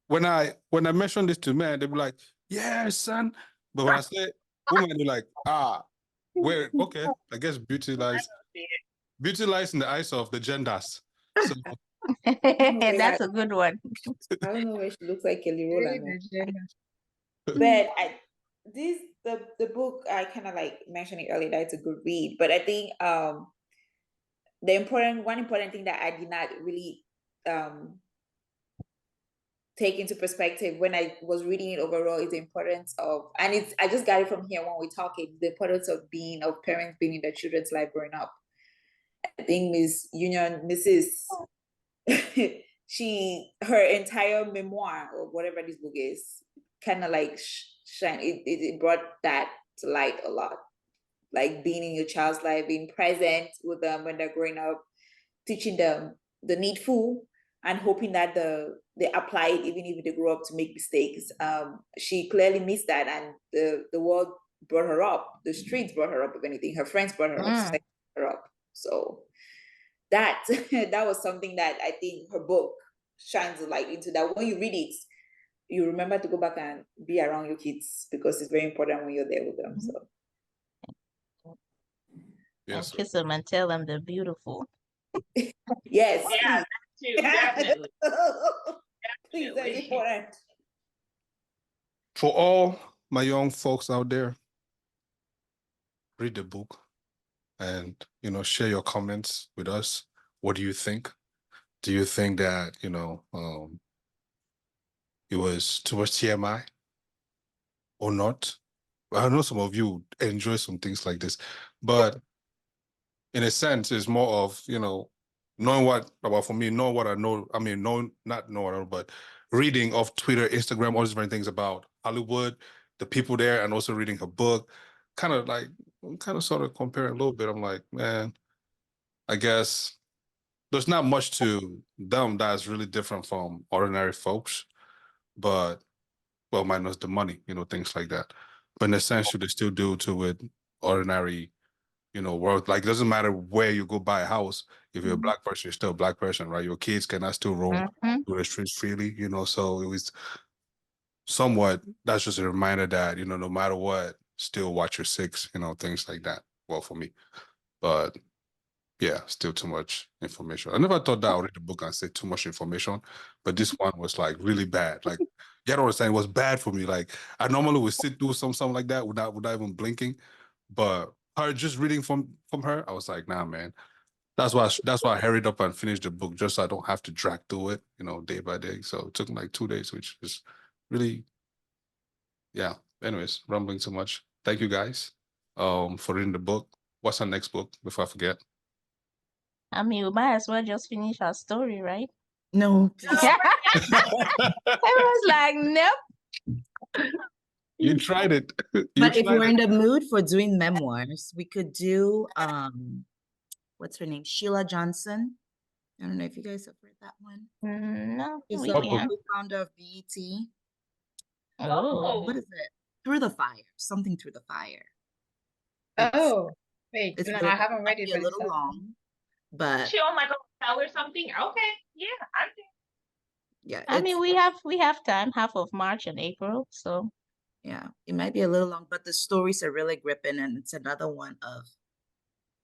Speaker 1: when I mention this to men, they be like, "Yeah, son." But when I say women, they're like, where? Okay, I guess beauty lies in the eyes of the genders. So
Speaker 6: That's a good one.
Speaker 2: I don't know where she looks like Kelly
Speaker 3: Really,
Speaker 2: Rowland.
Speaker 3: Virginia.
Speaker 2: But the book I kind of like mentioned it earlier that it's a good read. But I think one important thing that I did not really take into perspective when I was reading it overall is the importance of, and I just got it from here when we're talking, the importance of parents being in their children's life growing up. I think Mrs. her entire memoir or whatever this book is kind of like shine. It brought that to light a lot, like being in your child's life, being present with them when they're growing up, teaching them the needful and hoping that they apply it even if they grow up to make mistakes. She clearly missed that, and the world brought her up, the streets brought her up. If anything, her friends brought her up, society brought her up. So that that was something that I think her book shines a light into, that when you read it, you remember to go back and be around your kids, because it's very important when you're there with them. So
Speaker 1: Yes.
Speaker 6: And kiss them and tell them they're beautiful.
Speaker 2: yes,
Speaker 5: Yeah, that too, definitely.
Speaker 2: please, that's
Speaker 5: Definitely.
Speaker 2: important.
Speaker 1: For all my young folks out there, read the book and, share your comments with us. What do you think? Do you think that, it was too much TMI or not? Well, I know some of you enjoy some things like this, but in a sense, it's more of, knowing what, well, for me, knowing what I know, not know what I know, but reading of Twitter, Instagram, all these different things about Hollywood, the people there, and also reading her book, kind of sort of compare a little bit. I'm like, man, I guess there's not much to them that's really different from ordinary folks, but, well, minus the money, things like that. But in a sense, they still do to with ordinary, world. Like, it doesn't matter where you go buy a house. If you're a black person, you're still a black person, right? Your kids cannot still roam through the streets freely, so it was somewhat, that's just a reminder that, no matter what, still watch your six, things like that. Well, for me, but yeah, still too much information. I never thought that I would read the book and say too much information, but this one was like really bad. Like, you don't understand, it was bad for me. Like, I normally would sit through something like that without even blinking, but her just reading from her, I was like, nah, man. That's why I hurried up and finished the book, just so I don't have to drag through it, day by day. So it took me like 2 days, which is really, yeah. Anyways, rambling too much. Thank you guys for reading the book. What's our next book before I forget?
Speaker 6: I mean, we might as well just finish our story, right?
Speaker 4: No, please.
Speaker 6: Everyone's like, nope.
Speaker 1: You tried it.
Speaker 4: But if we're in the mood for doing memoirs, we could do what's her name? Sheila Johnson. I don't know if you guys have read that one.
Speaker 6: No,
Speaker 4: She's
Speaker 6: we
Speaker 4: a
Speaker 6: can't.
Speaker 4: co-founder of BET.
Speaker 6: Oh,
Speaker 4: What is it? Through the Fire. Something Through the Fire.
Speaker 3: Oh, wait,
Speaker 4: It's
Speaker 3: no,
Speaker 4: really
Speaker 3: I
Speaker 4: good.
Speaker 3: haven't
Speaker 4: It
Speaker 3: read
Speaker 4: might
Speaker 3: it,
Speaker 4: be a
Speaker 3: but it
Speaker 4: little
Speaker 3: sounds
Speaker 4: long, but
Speaker 5: She on like a hotel or something. Okay, yeah, I think.
Speaker 4: yeah,
Speaker 6: I mean, we have time, half of March and April, so
Speaker 4: yeah, it might be a little long, but the stories are really gripping, and it's another one of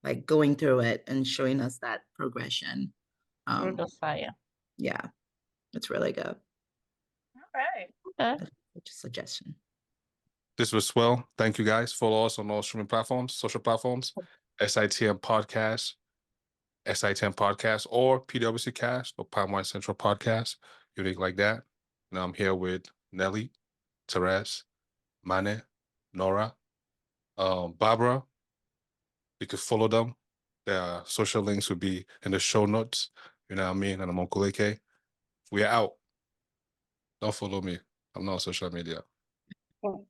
Speaker 4: like going through it and showing us that progression.
Speaker 6: through the fire.
Speaker 4: Yeah, it's really good.
Speaker 5: All right.
Speaker 6: Okay.
Speaker 4: Just a suggestion.
Speaker 1: This was Swell. Thank you guys. Follow us on all streaming platforms, social platforms, SITM Podcast, SITM Podcast, or PWC Cast, or Palm Wine Central Podcast, unique like that. And I'm here with Nelly, Therese, Mane, Nora, Barbara. You could follow them. Their social links will be in the show notes. You know what I mean? And I'm Uncle AK. We are out. Don't follow me. I'm not on social media.
Speaker 3: cool.